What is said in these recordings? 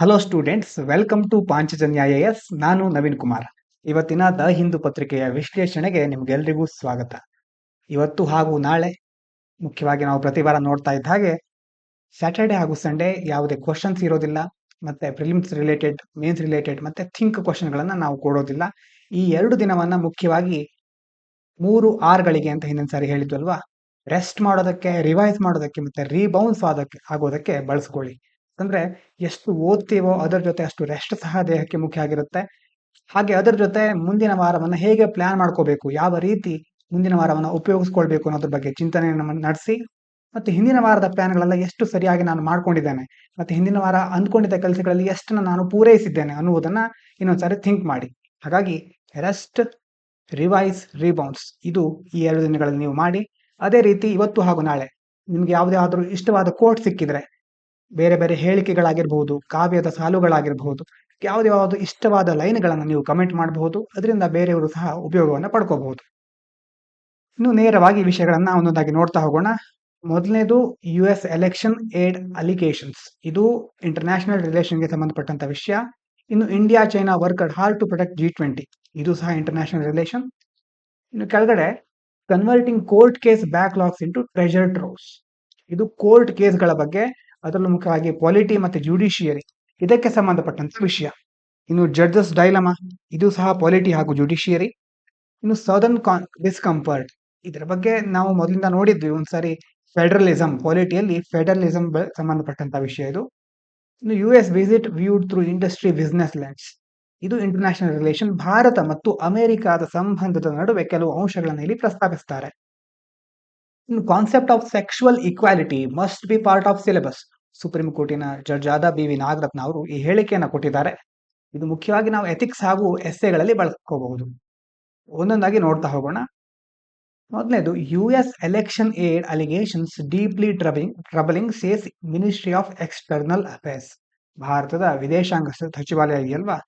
Hello students, welcome to Panchajanya IAS. ನಾನು ನವೀನ್ ಕುಮಾರ್. ಇವತ್ತಿನ the Hindu ಪತ್ರಿಕೆಯ ವಿಶ್ಲೇಷಣೆಗೆ ನಿಮ್ಗೆಲ್ರಿಗೂ ಸ್ವಾಗತ. ಇವತ್ತು ಹಾಗೂ ನಾಳೆ ಮುಖ್ಯವಾಗಿ ನಾವು ಪ್ರತಿ ವಾರ ನೋಡ್ತಾ ಇದ್ದ ಹಾಗೆ ಸ್ಯಾಟರ್ಡೆ ಹಾಗೂ ಸಂಡೇ ಯಾವುದೇ ಕ್ವಶನ್ಸ್ ಇರೋದಿಲ್ಲ. ಮತ್ತೆ ಪ್ರಿಲಿಮ್ಸ್ ರಿಲೇಟೆಡ್, ಮೇನ್ಸ್ ರಿಲೇಟೆಡ್ ಮತ್ತೆ ಥಿಂಕ್ ಕ್ವಶನ್ಗಳನ್ನ ನಾವು ಕೊಡೋದಿಲ್ಲ. ಈ 2 ದಿನವನ್ನ ಮುಖ್ಯವಾಗಿ 3 ಆರ್ಗಳಿಗೆ ಅಂತ ಹಿಂದಿನ ಸಾರಿ ಹೇಳಿದ್ವಲ್ವಾ, ರೆಸ್ಟ್ ಮಾಡೋದಕ್ಕೆ, ರಿವೈಸ್ ಮಾಡೋದಕ್ಕೆ ಮತ್ತೆ ರೀಬೌನ್ಸ್ ಆಗೋದಕ್ಕೆ ಬಳಸ್ಕೊಳ್ಳಿ. ಅಂದ್ರೆ ಎಷ್ಟು ಓದ್ತೀವೋ ಅದರ ಜೊತೆ ಅಷ್ಟು ರೆಸ್ಟ್ ಸಹ ದೇಹಕ್ಕೆ ಮುಖ್ಯ ಆಗಿರುತ್ತೆ. ಹಾಗೆ ಅದರ ಜೊತೆ ಮುಂದಿನ ವಾರವನ್ನ ಹೇಗೆ ಪ್ಲಾನ್ ಮಾಡ್ಕೋಬೇಕು, ಯಾವ ರೀತಿ ಮುಂದಿನ ವಾರವನ್ನ ಉಪಯೋಗಿಸ್ಕೊಳ್ಬೇಕು ಅನ್ನೋದ್ರ ಬಗ್ಗೆ ಚಿಂತನೆಯನ್ನು ನಡೆಸಿ, ಮತ್ತೆ ಹಿಂದಿನ ವಾರದ ಪ್ಲಾನ್ಗಳೆಲ್ಲ ಎಷ್ಟು ಸರಿಯಾಗಿ ನಾನು ಮಾಡ್ಕೊಂಡಿದ್ದೇನೆ, ಮತ್ತೆ ಹಿಂದಿನ ವಾರ ಅಂದ್ಕೊಂಡಿದ್ದ ಕೆಲಸಗಳಲ್ಲಿ ಎಷ್ಟನ್ನ ನಾನು ಪೂರೈಸಿದ್ದೇನೆ ಅನ್ನುವುದನ್ನ ಇನ್ನೊಂದ್ಸಾರಿ ಥಿಂಕ್ ಮಾಡಿ. ಹಾಗಾಗಿ ರೆಸ್ಟ್, ರಿವೈಸ್, ರೀಬೌನ್ಸ್ ಇದು ಈ 2 ದಿನಗಳಲ್ಲಿ ನೀವು ಮಾಡಿ. ಅದೇ ರೀತಿ ಇವತ್ತು ಹಾಗೂ ನಾಳೆ ನಿಮ್ಗೆ ಯಾವುದಾದ್ರೂ ಇಷ್ಟವಾದ ಕೋಟ್ ಸಿಕ್ಕಿದ್ರೆ, ಬೇರೆ ಬೇರೆ ಹೇಳಿಕೆಗಳಾಗಿರ್ಬಹುದು, ಕಾವ್ಯದ ಸಾಲುಗಳಾಗಿರ್ಬಹುದು, ಯಾವ್ದು ಇಷ್ಟವಾದ ಲೈನ್ಗಳನ್ನು ನೀವು ಕಮೆಂಟ್ ಮಾಡಬಹುದು. ಅದರಿಂದ ಬೇರೆಯವರು ಸಹ ಉಪಯೋಗವನ್ನು ಪಡ್ಕೋಬಹುದು. ಇನ್ನು ನೇರವಾಗಿ ವಿಷಯಗಳನ್ನ ಒಂದೊಂದಾಗಿ ನೋಡ್ತಾ ಹೋಗೋಣ. ಮೊದಲನೇದು US ಎಲೆಕ್ಷನ್ ಏಡ್ ಅಲಿಗೇಷನ್ಸ್. ಇದು ಇಂಟರ್ನ್ಯಾಷನಲ್ ರಿಲೇಷನ್ಗೆ ಸಂಬಂಧಪಟ್ಟಂತ ವಿಷಯ. ಇನ್ನು India China worked hard to protect G20. ಇದು ಸಹ ಇಂಟರ್ನ್ಯಾಷನಲ್ ರಿಲೇಷನ್. ಇನ್ನು ಕೆಳಗಡೆ converting court case backlogs into treasure troves. ಇದು ಕೋರ್ಟ್ ಕೇಸ್ಗಳ ಬಗ್ಗೆ, ಅದರಲ್ಲೂ ಮುಖ್ಯವಾಗಿ ಪಾಲಿಟಿ ಮತ್ತೆ ಜುಡಿಷಿಯರಿ ಇದಕ್ಕೆ ಸಂಬಂಧಪಟ್ಟಂತ ವಿಷಯ. ಇನ್ನು ಜಡ್ಜಸ್ ಡೈಲಮಾ, ಇದು ಸಹ ಪಾಲಿಟಿ ಹಾಗೂ ಜುಡಿಷಿಯರಿ. ಇನ್ನು ಸದರ್ನ್ ಡಿಸ್ಕಂಫರ್ಟ್, ಇದರ ಬಗ್ಗೆ ನಾವು ಮೊದಲಿಂದ ನೋಡಿದ್ವಿ ಒಂದ್ಸಾರಿ. ಫೆಡರಲಿಸಂ, ಪಾಲಿಟಿಯಲ್ಲಿ ಫೆಡರಲಿಸಂ ಸಂಬಂಧಪಟ್ಟಂತ ವಿಷಯ ಇದು. ಇನ್ನು US visit viewed through industry business lens. ಇದು ಇಂಟರ್ನ್ಯಾಷನಲ್ ರಿಲೇಷನ್. ಭಾರತ ಮತ್ತು ಅಮೆರಿಕಾದ ಸಂಬಂಧದ ನಡುವೆ ಕೆಲವು ಅಂಶಗಳನ್ನು ಇಲ್ಲಿ ಪ್ರಸ್ತಾಪಿಸುತ್ತಾರೆ. ಇನ್ನು concept of sexual equality must be part of syllabus. Supreme ಕೋರ್ಟಿನ ಜಡ್ಜ್ ಆದ BV ನಾಗರತ್ನ ಅವರು ಈ ಹೇಳಿಕೆಯನ್ನು ಕೊಟ್ಟಿದ್ದಾರೆ. ಇದು ಮುಖ್ಯವಾಗಿ ನಾವು ಎಥಿಕ್ಸ್ ಹಾಗೂ ಎಸ್ಸೆಗಳಲ್ಲಿ ಬಳಸ್ಕೋಬಹುದು. ಒಂದೊಂದಾಗಿ ನೋಡ್ತಾ ಹೋಗೋಣ. ಮೊದಲನೇದು US election aid allegations deeply troubling says ministry of external affairs. ಭಾರತದ ವಿದೇಶಾಂಗ ಸಚಿವಾಲಯ ಇದೆಯಲ್ವಾ,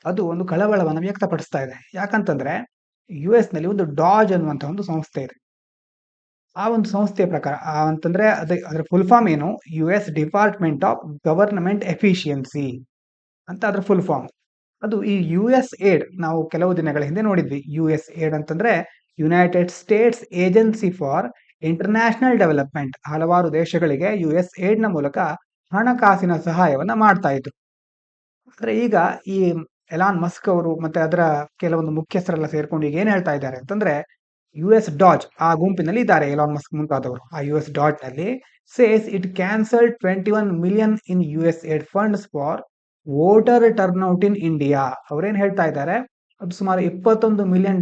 ಅದು ಒಂದು ಕಳವಳವನ್ನು ವ್ಯಕ್ತಪಡಿಸ್ತಾ ಇದೆ. ಯಾಕಂತಂದ್ರೆ US ನಲ್ಲಿ ಒಂದು ಡಾಜ್ ಅನ್ನುವಂತ ಒಂದು ಸಂಸ್ಥೆ ಇದೆ. ಆ ಒಂದು ಸಂಸ್ಥೆಯ ಪ್ರಕಾರ ಅಂತಂದ್ರೆ ಅದರ ಫುಲ್ ಫಾರ್ಮ್ ಏನು, US department of government efficiency ಅಂತ ಅದ್ರ ಫುಲ್ ಫಾರ್ಮ್. ಅದು ಈ US ಏಡ್ ನಾವು ಕೆಲವು ದಿನಗಳ ಹಿಂದೆ ನೋಡಿದ್ವಿ. US ಏಡ್ ಅಂತಂದ್ರೆ United States agency for international development. ಹಲವಾರು ದೇಶಗಳಿಗೆ US ಏಡ್ ನ ಮೂಲಕ ಹಣಕಾಸಿನ ಸಹಾಯವನ್ನ ಮಾಡ್ತಾ ಇದ್ರು. ಆದ್ರೆ ಈಗ ಈ ಎಲಾನ್ ಮಸ್ಕ್ ಅವರು ಮತ್ತೆ ಅದರ ಕೆಲವೊಂದು ಮುಖ್ಯಸ್ಥರೆಲ್ಲ ಸೇರ್ಕೊಂಡು ಈಗ ಏನ್ ಹೇಳ್ತಾ ಇದ್ದಾರೆ ಅಂತಂದ್ರೆ, US ಡಾಜ್ ಆ ಗುಂಪಿನಲ್ಲಿ ಇದ್ದಾರೆ ಎಲಾನ್ ಮಸ್ಕ್ ಮುಂತಾದವರು. ಆ US ಡಾಜ್ ನಲ್ಲಿ says it cancel 21 million in US aid funds for voter turnout in India. ಅವರೇನ್ ಹೇಳ್ತಾ ಇದ್ದಾರೆ, ಅದು ಸುಮಾರು $21 million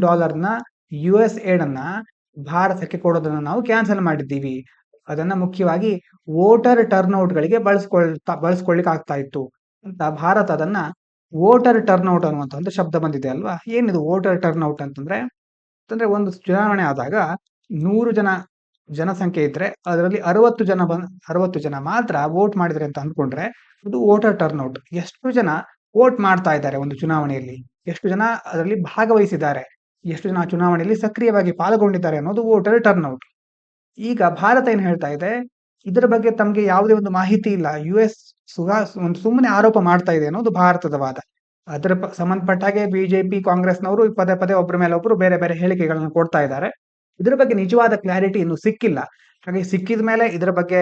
US ಏಡ್ ಅನ್ನ ಭಾರತಕ್ಕೆ ಕೊಡೋದನ್ನ ನಾವು ಕ್ಯಾನ್ಸಲ್ ಮಾಡಿದ್ದೀವಿ. ಅದನ್ನ ಮುಖ್ಯವಾಗಿ ವೋಟರ್ ಟರ್ನ್ಔಟ್ ಗಳಿಗೆ ಬಳಸ್ಕೊಳ್ಳಿಕ್ ಆಗ್ತಾ ಇತ್ತು ಅಂತ ಭಾರತ ಅದನ್ನ ವೋಟರ್ ಟರ್ನ್ಔಟ್ ಅನ್ನುವಂತ ಒಂದು ಶಬ್ದ ಬಂದಿದೆ ಅಲ್ವಾ. ಏನಿದು ವೋಟರ್ ಟರ್ನ್ಔಟ್ ಅಂತಂದ್ರೆ ಒಂದು ಚುನಾವಣೆ ಆದಾಗ 100 ಜನ ಜನಸಂಖ್ಯೆ ಇದ್ರೆ ಅದರಲ್ಲಿ 60 ಜನ ಮಾತ್ರ ವೋಟ್ ಮಾಡಿದ್ರೆ ಅಂತ ಅಂದ್ಕೊಂಡ್ರೆ ಅದು ವೋಟರ್ ಟರ್ನ್ಔಟ್. ಎಷ್ಟು ಜನ ವೋಟ್ ಮಾಡ್ತಾ ಇದ್ದಾರೆ ಒಂದು ಚುನಾವಣೆಯಲ್ಲಿ, ಎಷ್ಟು ಜನ ಅದರಲ್ಲಿ ಭಾಗವಹಿಸಿದ್ದಾರೆ, ಎಷ್ಟು ಜನ ಚುನಾವಣೆಯಲ್ಲಿ ಸಕ್ರಿಯವಾಗಿ ಪಾಲ್ಗೊಂಡಿದ್ದಾರೆ ಅನ್ನೋದು ವೋಟರ್ ಟರ್ನ್ಔಟ್. ಈಗ ಭಾರತ ಏನ್ ಹೇಳ್ತಾ ಇದೆ, ಇದರ ಬಗ್ಗೆ ತಮಗೆ ಯಾವುದೇ ಒಂದು ಮಾಹಿತಿ ಇಲ್ಲ, US ಸುಮ್ಮನೆ ಆರೋಪ ಮಾಡ್ತಾ ಇದೆ ಅನ್ನೋದು ಭಾರತದ ವಾದ. ಅದರ ಸಂಬಂಧಪಟ್ಟ ಹಾಗೆ ಬಿಜೆಪಿ, ಕಾಂಗ್ರೆಸ್ನವರು ಪದೇ ಪದೇ ಒಬ್ಬರ ಮೇಲೆ ಒಬ್ಬರು ಬೇರೆ ಬೇರೆ ಹೇಳಿಕೆಗಳನ್ನು ಕೊಡ್ತಾ ಇದ್ದಾರೆ. ಇದರ ಬಗ್ಗೆ ನಿಜವಾದ ಕ್ಲಾರಿಟಿ ಇನ್ನು ಸಿಕ್ಕಿಲ್ಲ. ಹಾಗೆ ಸಿಕ್ಕಿದ ಮೇಲೆ ಇದರ ಬಗ್ಗೆ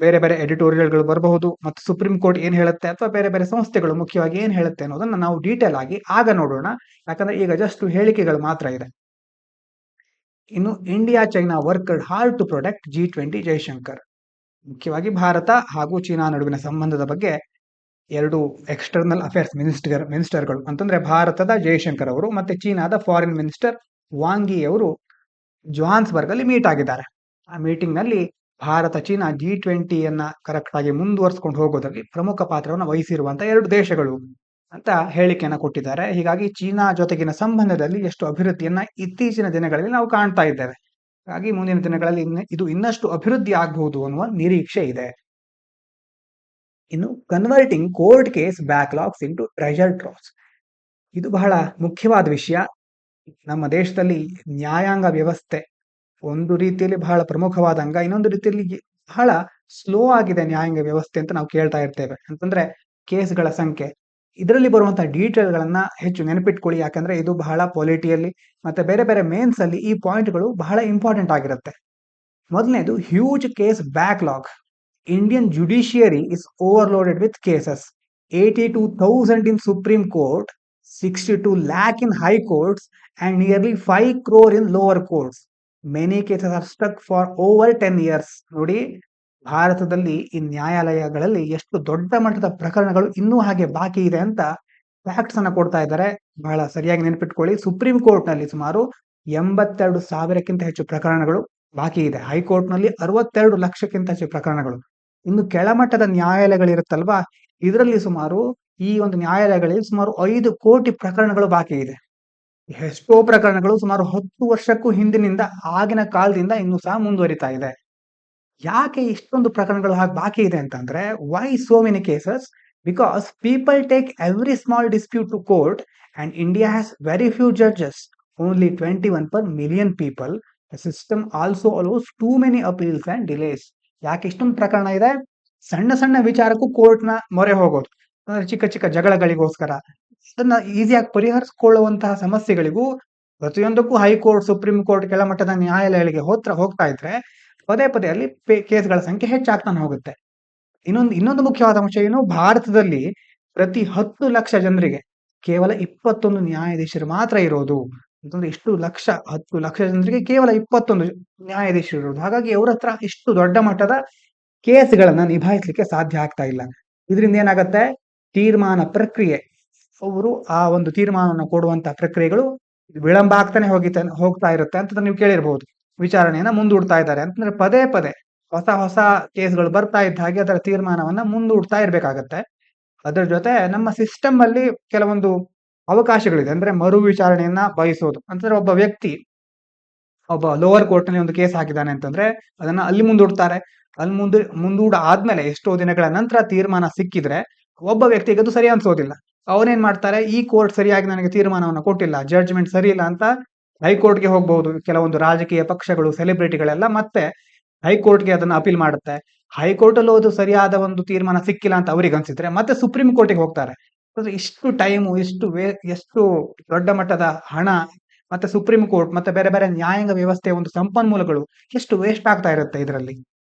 ಬೇರೆ ಬೇರೆ ಎಡಿಟೋರಿಯಲ್ಗಳು ಬರಬಹುದು, ಮತ್ತು ಸುಪ್ರೀಂ ಕೋರ್ಟ್ ಏನ್ ಹೇಳುತ್ತೆ ಅಥವಾ ಬೇರೆ ಬೇರೆ ಸಂಸ್ಥೆಗಳು ಮುಖ್ಯವಾಗಿ ಏನ್ ಹೇಳುತ್ತೆ ಅನ್ನೋದನ್ನ ನಾವು ಡೀಟೇಲ್ ಆಗಿ ಆಗ ನೋಡೋಣ. ಯಾಕಂದ್ರೆ ಈಗ ಜಸ್ಟ್ ಹೇಳಿಕೆಗಳು ಮಾತ್ರ ಇದೆ. ಇನ್ನು India China worked hard to protect G20 Jaishankar. ಮುಖ್ಯವಾಗಿ ಭಾರತ ಹಾಗೂ ಚೀನಾ ನಡುವಿನ ಸಂಬಂಧದ ಬಗ್ಗೆ 2 ಎಕ್ಸ್ಟರ್ನಲ್ ಅಫೇರ್ಸ್ ಮಿನಿಸ್ಟರ್ಗಳು ಅಂತಂದ್ರೆ ಭಾರತದ ಜೈಶಂಕರ್ ಅವರು ಮತ್ತೆ ಚೀನಾದ ಫಾರಿನ್ ಮಿನಿಸ್ಟರ್ ವಾಂಗಿ ಅವರು ಜೋಹಾನ್ಸ್ಬರ್ಗ್ ಅಲ್ಲಿ ಮೀಟ್ ಆಗಿದ್ದಾರೆ. ಆ ಮೀಟಿಂಗ್ ನಲ್ಲಿ ಭಾರತ ಚೀನಾ G20 ಕರೆಕ್ಟ್ ಆಗಿ ಮುಂದುವರ್ಸ್ಕೊಂಡು ಹೋಗೋದ್ರಲ್ಲಿ ಪ್ರಮುಖ ಪಾತ್ರವನ್ನು ವಹಿಸಿರುವಂತ 2 ದೇಶಗಳು ಅಂತ ಹೇಳಿಕೆಯನ್ನ ಕೊಟ್ಟಿದ್ದಾರೆ. ಹೀಗಾಗಿ ಚೀನಾ ಜೊತೆಗಿನ ಸಂಬಂಧದಲ್ಲಿ ಎಷ್ಟು ಅಭಿವೃದ್ಧಿಯನ್ನ ಇತ್ತೀಚಿನ ದಿನಗಳಲ್ಲಿ ನಾವು ಕಾಣ್ತಾ ಇದ್ದೇವೆ. ಹಾಗಾಗಿ ಮುಂದಿನ ದಿನಗಳಲ್ಲಿ ಇದು ಇನ್ನಷ್ಟು ಅಭಿವೃದ್ಧಿ ಆಗಬಹುದು ಅನ್ನುವ ನಿರೀಕ್ಷೆ ಇದೆ. ಇನ್ನು converting court case backlogs into treasure troves. ಇದು ಬಹಳ ಮುಖ್ಯವಾದ ವಿಷಯ. ನಮ್ಮ ದೇಶದಲ್ಲಿ ನ್ಯಾಯಾಂಗ ವ್ಯವಸ್ಥೆ ಒಂದು ರೀತಿಯಲ್ಲಿ ಬಹಳ ಪ್ರಮುಖವಾದ ಅಂಗ, ಇನ್ನೊಂದು ರೀತಿಯಲ್ಲಿ ಬಹಳ ಸ್ಲೋ ಆಗಿದೆ ನ್ಯಾಯಾಂಗ ವ್ಯವಸ್ಥೆ ಅಂತ ನಾವು ಕೇಳ್ತಾ ಇರ್ತೇವೆ. ಅಂತಂದ್ರೆ ಕೇಸ್ಗಳ ಸಂಖ್ಯೆ, ಇದರಲ್ಲಿ ಬರುವಂತಹ ಡೀಟೇಲ್ಗಳನ್ನ ಹೆಚ್ಚು ನೆನಪಿಟ್ಕೊಳ್ಳಿ. ಯಾಕಂದ್ರೆ ಇದು ಬಹಳ ಪೊಲಿಟಿಯಲ್ಲಿ ಮತ್ತೆ ಬೇರೆ ಬೇರೆ ಮೇನ್ಸ್ ಅಲ್ಲಿ ಈ ಪಾಯಿಂಟ್ಗಳು ಬಹಳ ಇಂಪಾರ್ಟೆಂಟ್ ಆಗಿರುತ್ತೆ. ಮೊದಲನೇದು huge case backlog. Indian judiciary is overloaded with cases. 82,000 in Supreme Court, 62 lakh in High Courts, and nearly 5 crore in lower courts. Many cases are stuck for over 10 years. ನೋಡಿ, ಭಾರತದಲ್ಲಿ ಈ ನ್ಯಾಯಾಲಯಗಳಲ್ಲಿ ಎಷ್ಟು ದೊಡ್ಡ ಮಟ್ಟದ ಪ್ರಕರಣಗಳು ಇನ್ನೂ ಹಾಗೆ ಬಾಕಿ ಇದೆ ಅಂತ ಫ್ಯಾಕ್ಟ್ಸ್ ಅನ್ನ ಕೊಡ್ತಾ ಇದ್ದಾರೆ. ಬಹಳ ಸರಿಯಾಗಿ ನೆನಪಿಟ್ಕೊಳ್ಳಿ. ಸುಪ್ರೀಂ ಕೋರ್ಟ್ ನಲ್ಲಿ ಸುಮಾರು 82,000ಕ್ಕಿಂತ ಹೆಚ್ಚು ಪ್ರಕರಣಗಳು ಬಾಕಿ ಇದೆ. ಹೈಕೋರ್ಟ್ ನಲ್ಲಿ 62 ಲಕ್ಷಕ್ಕಿಂತ ಹೆಚ್ಚು ಪ್ರಕರಣಗಳು. ಇನ್ನು ಕೆಳಮಟ್ಟದ ನ್ಯಾಯಾಲಯಗಳಿರುತ್ತಲ್ವಾ, ಇದರಲ್ಲಿ ಸುಮಾರು ಈ ಒಂದು ನ್ಯಾಯಾಲಯಗಳಲ್ಲಿ ಸುಮಾರು 5 ಕೋಟಿ ಪ್ರಕರಣಗಳು ಬಾಕಿ ಇದೆ. ಎಷ್ಟೋ ಪ್ರಕರಣಗಳು ಸುಮಾರು 10 ವರ್ಷಕ್ಕೂ ಹಿಂದಿನಿಂದ ಆಗಿನ ಕಾಲದಿಂದ ಇನ್ನೂ ಸಹ ಮುಂದುವರಿತಾ ಇದೆ. ಯಾಕೆ ಇಷ್ಟೊಂದು ಪ್ರಕರಣಗಳು ಹಾಗೆ ಬಾಕಿ ಇದೆ ಅಂತಂದ್ರೆ, why so many cases? Because people take every small dispute to court and India has very few judges, only 21 per million people. The system also allows too many appeals and delays. ಯಾಕೆ ಇಷ್ಟೊಂದು ಪ್ರಕರಣ ಇದೆ? ಸಣ್ಣ ಸಣ್ಣ ವಿಚಾರಕ್ಕೂ ಕೋರ್ಟ್ನ ಮೊರೆ ಹೋಗೋದು, ಅಂದ್ರೆ ಚಿಕ್ಕ ಚಿಕ್ಕ ಜಗಳಗಳಿಗೋಸ್ಕರ ಅದನ್ನ ಈಸಿಯಾಗಿ ಪರಿಹರಿಸಿಕೊಳ್ಳುವಂತಹ ಸಮಸ್ಯೆಗಳಿಗೂ ಪ್ರತಿಯೊಂದಕ್ಕೂ ಹೈಕೋರ್ಟ್, ಸುಪ್ರೀಂ ಕೋರ್ಟ್, ಕೆಳಮಟ್ಟದ ನ್ಯಾಯಾಲಯಗಳಿಗೆ ಹೋಗ್ತಾ ಇದ್ರೆ ಪದೇ ಪದೇ ಅಲ್ಲಿ ಕೇಸ್ಗಳ ಸಂಖ್ಯೆ ಹೆಚ್ಚಾಗ್ತಾನೆ ಹೋಗುತ್ತೆ. ಇನ್ನೊಂದು ಮುಖ್ಯವಾದ ಅಂಶ ಏನು, ಭಾರತದಲ್ಲಿ ಪ್ರತಿ 10 ಲಕ್ಷ ಜನರಿಗೆ ಕೇವಲ 21 ನ್ಯಾಯಾಧೀಶರು ಮಾತ್ರ ಇರೋದು. ಅಂತಂದ್ರೆ 10 ಲಕ್ಷ ಜನರಿಗೆ ಕೇವಲ 21 ನ್ಯಾಯಾಧೀಶರು ಇರೋದು. ಹಾಗಾಗಿ ಅವ್ರ ಹತ್ರ ಇಷ್ಟು ದೊಡ್ಡ ಮಟ್ಟದ ಕೇಸ್ಗಳನ್ನ ನಿಭಾಯಿಸಲಿಕ್ಕೆ ಸಾಧ್ಯ ಆಗ್ತಾ ಇಲ್ಲ. ಇದರಿಂದ ಏನಾಗತ್ತೆ, ತೀರ್ಮಾನ ಪ್ರಕ್ರಿಯೆ, ಅವರು ಆ ಒಂದು ತೀರ್ಮಾನವನ್ನು ಕೊಡುವಂತಹ ಪ್ರಕ್ರಿಯೆಗಳು ವಿಳಂಬ ಆಗ್ತಾನೆ ಹೋಗ್ತಾ ಇರುತ್ತೆ ಅಂತ ನೀವು ಕೇಳಿರ್ಬಹುದು. ವಿಚಾರಣೆಯನ್ನ ಮುಂದೂಡ್ತಾ ಇದ್ದಾರೆ ಅಂತಂದ್ರೆ ಪದೇ ಪದೇ ಹೊಸ ಕೇಸ್ಗಳು ಬರ್ತಾ ಇದ್ದ ಹಾಗೆ ಅದರ ತೀರ್ಮಾನವನ್ನ ಮುಂದೂಡ್ತಾ ಇರ್ಬೇಕಾಗತ್ತೆ. ಅದರ ಜೊತೆ ನಮ್ಮ ಸಿಸ್ಟಮ್ ಅಲ್ಲಿ ಕೆಲವೊಂದು ಅವಕಾಶಗಳಿದೆ. ಅಂದ್ರೆ ಮರು ವಿಚಾರಣೆಯನ್ನ ಬಯಸೋದು ಅಂತಂದ್ರೆ ಒಬ್ಬ ಲೋವರ್ ಕೋರ್ಟ್ ನಲ್ಲಿ ಒಂದು ಕೇಸ್ ಹಾಕಿದ್ದಾನೆ ಅಂತಂದ್ರೆ ಅದನ್ನ ಅಲ್ಲಿ ಮುಂದೂಡ್ತಾರೆ. ಅಲ್ಲಿ ಮುಂದೂಡ ಆದ್ಮೇಲೆ ಎಷ್ಟೋ ದಿನಗಳ ನಂತರ ತೀರ್ಮಾನ ಸಿಕ್ಕಿದ್ರೆ ಒಬ್ಬ ವ್ಯಕ್ತಿಗೆ ಅದು ಸರಿ ಅನ್ಸೋದಿಲ್ಲ. ಅವನೇನ್ ಮಾಡ್ತಾರೆ, ಈ ಕೋರ್ಟ್ ಸರಿಯಾಗಿ ನನಗೆ ತೀರ್ಮಾನವನ್ನು ಕೊಟ್ಟಿಲ್ಲ, ಜಡ್ಜ್ಮೆಂಟ್ ಸರಿ ಇಲ್ಲ ಅಂತ ಹೈಕೋರ್ಟ್ಗೆ ಹೋಗ್ಬಹುದು. ಕೆಲವೊಂದು ರಾಜಕೀಯ ಪಕ್ಷಗಳು, ಸೆಲೆಬ್ರಿಟಿಗಳೆಲ್ಲ ಮತ್ತೆ ಹೈಕೋರ್ಟ್ಗೆ ಅದನ್ನ ಅಪೀಲ್ ಮಾಡುತ್ತೆ. ಹೈಕೋರ್ಟ್ ಅಲ್ಲೂ ಅದು ಸರಿಯಾದ ಒಂದು ತೀರ್ಮಾನ ಸಿಕ್ಕಿಲ್ಲ ಅಂತ ಅವ್ರಿಗೆ ಅನ್ಸಿದ್ರೆ ಮತ್ತೆ ಸುಪ್ರೀಂ ಕೋರ್ಟ್ಗೆ ಹೋಗ್ತಾರೆ. ಇಷ್ಟು ಟೈಮು, ಎಷ್ಟು ದೊಡ್ಡ ಮಟ್ಟದ ಹಣ, ಮತ್ತೆ ಸುಪ್ರೀಂ ಕೋರ್ಟ್ ಮತ್ತೆ ಬೇರೆ ಬೇರೆ ನ್ಯಾಯಾಂಗ ವ್ಯವಸ್ಥೆಯ ಒಂದು ಸಂಪನ್ಮೂಲಗಳು ಎಷ್ಟು ವೇಸ್ಟ್ ಆಗ್ತಾ ಇರುತ್ತೆ ಇದರಲ್ಲಿ.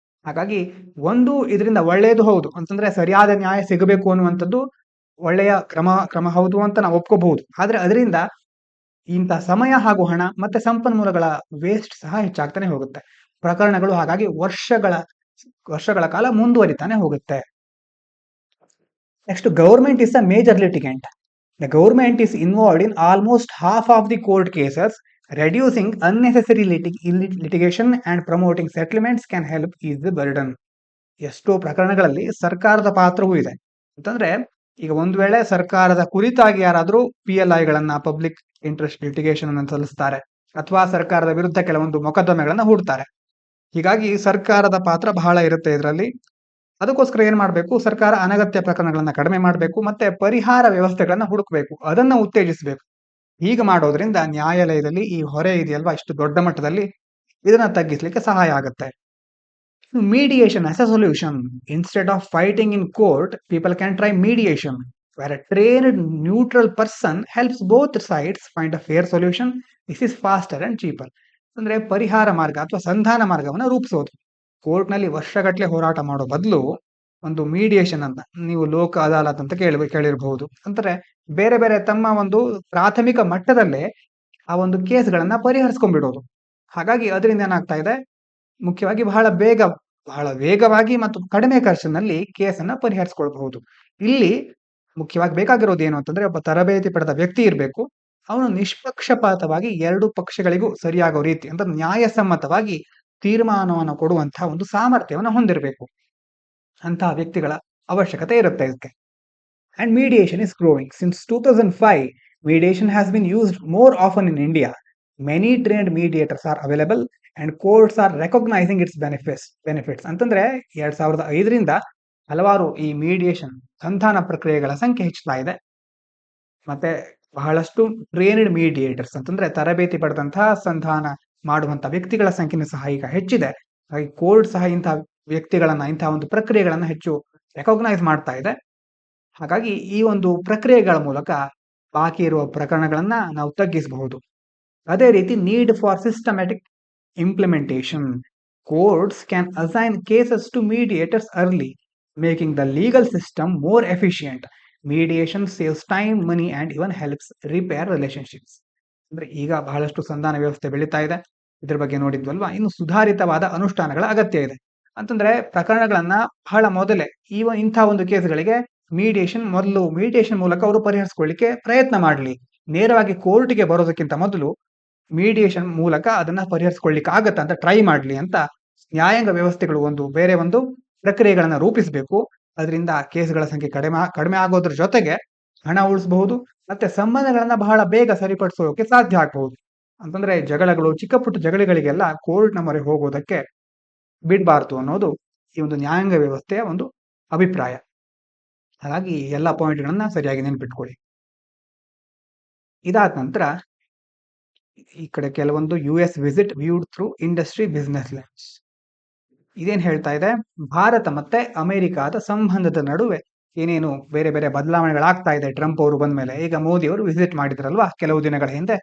ಹಾಗಾಗಿ ಇದರಿಂದ ಒಳ್ಳೆಯದು ಹೌದು, ಅಂತಂದ್ರೆ ಸರಿಯಾದ ನ್ಯಾಯ ಸಿಗಬೇಕು ಅನ್ನುವಂಥದ್ದು ಒಳ್ಳೆಯ ಕ್ರಮ ಹೌದು ಅಂತ ನಾವು ಒಪ್ಕೋಬಹುದು. ಆದ್ರೆ ಅದರಿಂದ ಇಂಥ ಸಮಯ ಹಾಗೂ ಹಣ ಮತ್ತೆ ಸಂಪನ್ಮೂಲಗಳ ವೇಸ್ಟ್ ಸಹ ಹೆಚ್ಚಾಗ್ತಾನೆ ಹೋಗುತ್ತೆ. ಪ್ರಕರಣಗಳು ಹಾಗಾಗಿ ವರ್ಷಗಳ ಕಾಲ ಮುಂದುವರಿತಾನೆ ಹೋಗುತ್ತೆ. Next, government is a major litigant. The government is involved in almost half of the court cases. Reducing unnecessary litigation and promoting settlements can help ease the burden. ಎಷ್ಟೋ ಪ್ರಕರಣಗಳಲ್ಲಿ ಸರ್ಕಾರದ ಪಾತ್ರವೂ ಇದೆ. ಅಂತಂದ್ರೆ ಈಗ ಒಂದು ವೇಳೆ ಸರ್ಕಾರದ ಕುರಿತಾಗಿ ಯಾರಾದ್ರೂ PLIಗಳನ್ನ, ಪಬ್ಲಿಕ್ ಇಂಟ್ರೆಸ್ಟ್ ಲಿಟಿಗೇಷನ್ ಅನ್ನು ಸಲ್ಲಿಸ್ತಾರೆ, ಅಥವಾ ಸರ್ಕಾರದ ವಿರುದ್ಧ ಕೆಲವೊಂದು ಮೊಕದ್ದಮೆಗಳನ್ನ ಹೂಡ್ತಾರೆ. ಹೀಗಾಗಿ ಸರ್ಕಾರದ ಪಾತ್ರ ಬಹಳ ಇರುತ್ತೆ ಇದರಲ್ಲಿ. ಅದಕ್ಕೋಸ್ಕರ ಏನ್ ಮಾಡ್ಬೇಕು, ಸರ್ಕಾರ ಅನಗತ್ಯ ಪ್ರಕರಣಗಳನ್ನ ಕಡಿಮೆ ಮಾಡಬೇಕು, ಮತ್ತೆ ಪರಿಹಾರ ವ್ಯವಸ್ಥೆಗಳನ್ನ ಹುಡುಕ್ಬೇಕು, ಅದನ್ನ ಉತ್ತೇಜಿಸಬೇಕು. ಹೀಗೆ ಮಾಡೋದ್ರಿಂದ ನ್ಯಾಯಾಲಯದಲ್ಲಿ ಈ ಹೊರೆ ಇದೆಯಲ್ವಾ, ಇಷ್ಟು ದೊಡ್ಡ ಮಟ್ಟದಲ್ಲಿ, ಇದನ್ನ ತಗ್ಗಿಸ್ಲಿಕ್ಕೆ ಸಹಾಯ ಆಗುತ್ತೆ. Mediation as a solution. Instead of fighting in court, people can try mediation, where a trained neutral person helps both sides find a fair solution. This is faster and cheaper. ಅಂದ್ರೆ ಪರಿಹಾರ ಮಾರ್ಗ ಅಥವಾ ಸಂಧಾನ ಮಾರ್ಗವನ್ನ ರೂಪಿಸೋದು. ಕೋರ್ಟ್ ನಲ್ಲಿ ವರ್ಷಗಟ್ಟಲೆ ಹೋರಾಟ ಮಾಡೋ ಬದಲು ಒಂದು ಮೀಡಿಯೇಷನ್ ಅಂತ, ನೀವು ಲೋಕ ಅದಾಲತ್ ಅಂತ ಕೇಳಿರಬಹುದು. ಅಂದ್ರೆ ಬೇರೆ ಬೇರೆ ತಮ್ಮ ಒಂದು ಪ್ರಾಥಮಿಕ ಮಟ್ಟದಲ್ಲೇ ಆ ಒಂದು ಕೇಸ್ಗಳನ್ನ ಪರಿಹರಿಸ್ಕೊಂಡ್ಬಿಡೋದು. ಹಾಗಾಗಿ ಅದರಿಂದ ಏನಾಗ್ತಾ ಇದೆ, ಮುಖ್ಯವಾಗಿ ಬಹಳ ವೇಗವಾಗಿ ಮತ್ತು ಕಡಿಮೆ ಖರ್ಚಿನಲ್ಲಿ ಕೇಸನ್ನ ಪರಿಹರಿಸಿಕೊಳ್ಳಬಹುದು. ಇಲ್ಲಿ ಮುಖ್ಯವಾಗಿ ಬೇಕಾಗಿರೋದು ಏನು ಅಂತಂದ್ರೆ, ಒಬ್ಬ ತರಬೇತಿ ಪಡೆದ ವ್ಯಕ್ತಿ ಇರಬೇಕು. ಅವನು ನಿಷ್ಪಕ್ಷಪಾತವಾಗಿ ಎರಡು ಪಕ್ಷಗಳಿಗೂ ಸರಿಯಾಗೋ ರೀತಿ ಅಂತ ನ್ಯಾಯಸಮ್ಮತವಾಗಿ ತೀರ್ಮಾನವನ್ನು ಕೊಡುವಂತಹ ಒಂದು ಸಾಮರ್ಥ್ಯವನ್ನು ಹೊಂದಿರಬೇಕು. ಅಂತಹ ವ್ಯಕ್ತಿಗಳ ಅವಶ್ಯಕತೆ ಇರುತ್ತೆ ಇದಕ್ಕೆ. And mediation is growing. Since 2005, mediation has been used more often in India. Many trained mediators are available and courts are recognizing its benefits. ಅಂತಂದ್ರೆ 2005ರಿಂದ ಹಲವಾರು ಈ ಮೀಡಿಯೇಷನ್ ಸಂಧಾನ ಪ್ರಕ್ರಿಯೆಗಳ ಸಂಖ್ಯೆ ಹೆಚ್ಚುತ್ತಾ ಇದೆ. ಮತ್ತೆ ಬಹಳಷ್ಟು ಟ್ರೇನ್ಡ್ ಮೀಡಿಯೇಟರ್ಸ್ ಅಂತಂದ್ರೆ ತರಬೇತಿ ಪಡೆದಂತಹ ಸಂಧಾನ ಮಾಡುವಂತಹ ವ್ಯಕ್ತಿಗಳ ಸಂಖ್ಯೆನೂ ಸಹ ಈಗ ಹೆಚ್ಚಿದೆ. ಹಾಗೆ ಕೋರ್ಟ್ ಸಹ ಇಂತಹ ವ್ಯಕ್ತಿಗಳನ್ನ, ಇಂತಹ ಒಂದು ಪ್ರಕ್ರಿಯೆಗಳನ್ನ ಹೆಚ್ಚು ರೆಕಾಗ್ನೈಸ್ ಮಾಡ್ತಾ ಇದೆ. ಹಾಗಾಗಿ ಈ ಒಂದು ಪ್ರಕ್ರಿಯೆಗಳ ಮೂಲಕ ಬಾಕಿ ಇರುವ ಪ್ರಕರಣಗಳನ್ನ ನಾವು ತಗ್ಗಿಸಬಹುದು. ಅದೇ ರೀತಿ need for systematic implementation. Courts can assign cases to mediators early, making the legal system more efficient. Mediation saves time, money, and even helps repair relationships. ಅಂದ್ರೆ ಈಗ ಬಹಳಷ್ಟು ಸಂಧಾನ ವ್ಯವಸ್ಥೆ ಬೆಳೀತಾ ಇದೆ, ಇದ್ರ ಬಗ್ಗೆ ನೋಡಿದ್ವಲ್ವಾ. ಇನ್ನು ಸುಧಾರಿತವಾದ ಅನುಷ್ಠಾನಗಳ ಅಗತ್ಯ ಇದೆ. ಅಂತಂದ್ರೆ ಪ್ರಕರಣಗಳನ್ನ ಬಹಳ ಮೊದಲೇ ಇಂಥ ಒಂದು ಕೇಸ್ಗಳಿಗೆ ಮೀಡಿಯೇಷನ್ ಮೂಲಕ ಅವರು ಪರಿಹರಿಸಿಕೊಳ್ಳಿಕ್ಕೆ ಪ್ರಯತ್ನ ಮಾಡಲಿ. ನೇರವಾಗಿ ಕೋರ್ಟ್ಗೆ ಬರೋದಕ್ಕಿಂತ ಮೊದಲು ಮೀಡಿಯೇಷನ್ ಮೂಲಕ ಅದನ್ನ ಪರಿಹರಿಸಿಕೊಳ್ಳಿಕ್ಕೆ ಆಗತ್ತ ಅಂತ ಟ್ರೈ ಮಾಡ್ಲಿ ಅಂತ ನ್ಯಾಯಾಂಗ ವ್ಯವಸ್ಥೆಗಳು ಬೇರೆ ಒಂದು ಪ್ರಕ್ರಿಯೆಗಳನ್ನ ರೂಪಿಸಬೇಕು. ಅದರಿಂದ ಕೇಸ್ಗಳ ಸಂಖ್ಯೆ ಕಡಿಮೆ ಆಗೋದ್ರ ಜೊತೆಗೆ ಹಣ ಉಳಿಸಬಹುದು, ಮತ್ತೆ ಸಂಬಂಧಗಳನ್ನ ಬಹಳ ಬೇಗ ಸರಿಪಡಿಸೋಕೆ ಸಾಧ್ಯ ಆಗಬಹುದು. ಅಂತಂದ್ರೆ ಚಿಕ್ಕ ಪುಟ್ಟ ಜಗಳಗಳಿಗೆಲ್ಲ ಕೋರ್ಟ್ ನ ಮೊರೆ ಹೋಗೋದಕ್ಕೆ ಬಿಡಬಾರ್ದು ಅನ್ನೋದು ಈ ಒಂದು ನ್ಯಾಯಾಂಗ ವ್ಯವಸ್ಥೆಯ ಒಂದು ಅಭಿಪ್ರಾಯ. ಹಾಗಾಗಿ ಎಲ್ಲ ಪಾಯಿಂಟ್ಗಳನ್ನ ಸರಿಯಾಗಿ ನೆನ್ಪಿಟ್ಕೊಳ್ಳಿ. ಇದಾದ ನಂತರ ಈ ಕಡೆ ಕೆಲವೊಂದು US visit viewed through industry business lens. ಇದೇನ್ ಹೇಳ್ತಾ ಇದೆ, ಭಾರತ ಮತ್ತೆ ಅಮೆರಿಕಾದ ಸಂಬಂಧದ ನಡುವೆ ಏನೇನು ಬೇರೆ ಬೇರೆ ಬದಲಾವಣೆಗಳಾಗ್ತಾ ಇದೆ ಟ್ರಂಪ್ ಅವರು ಬಂದ್ಮೇಲೆ. ಈಗ ಮೋದಿ ಅವರು ವಿಸಿಟ್ ಮಾಡಿದ್ರಲ್ವಾ ಕೆಲವು ದಿನಗಳ ಹಿಂದೆ.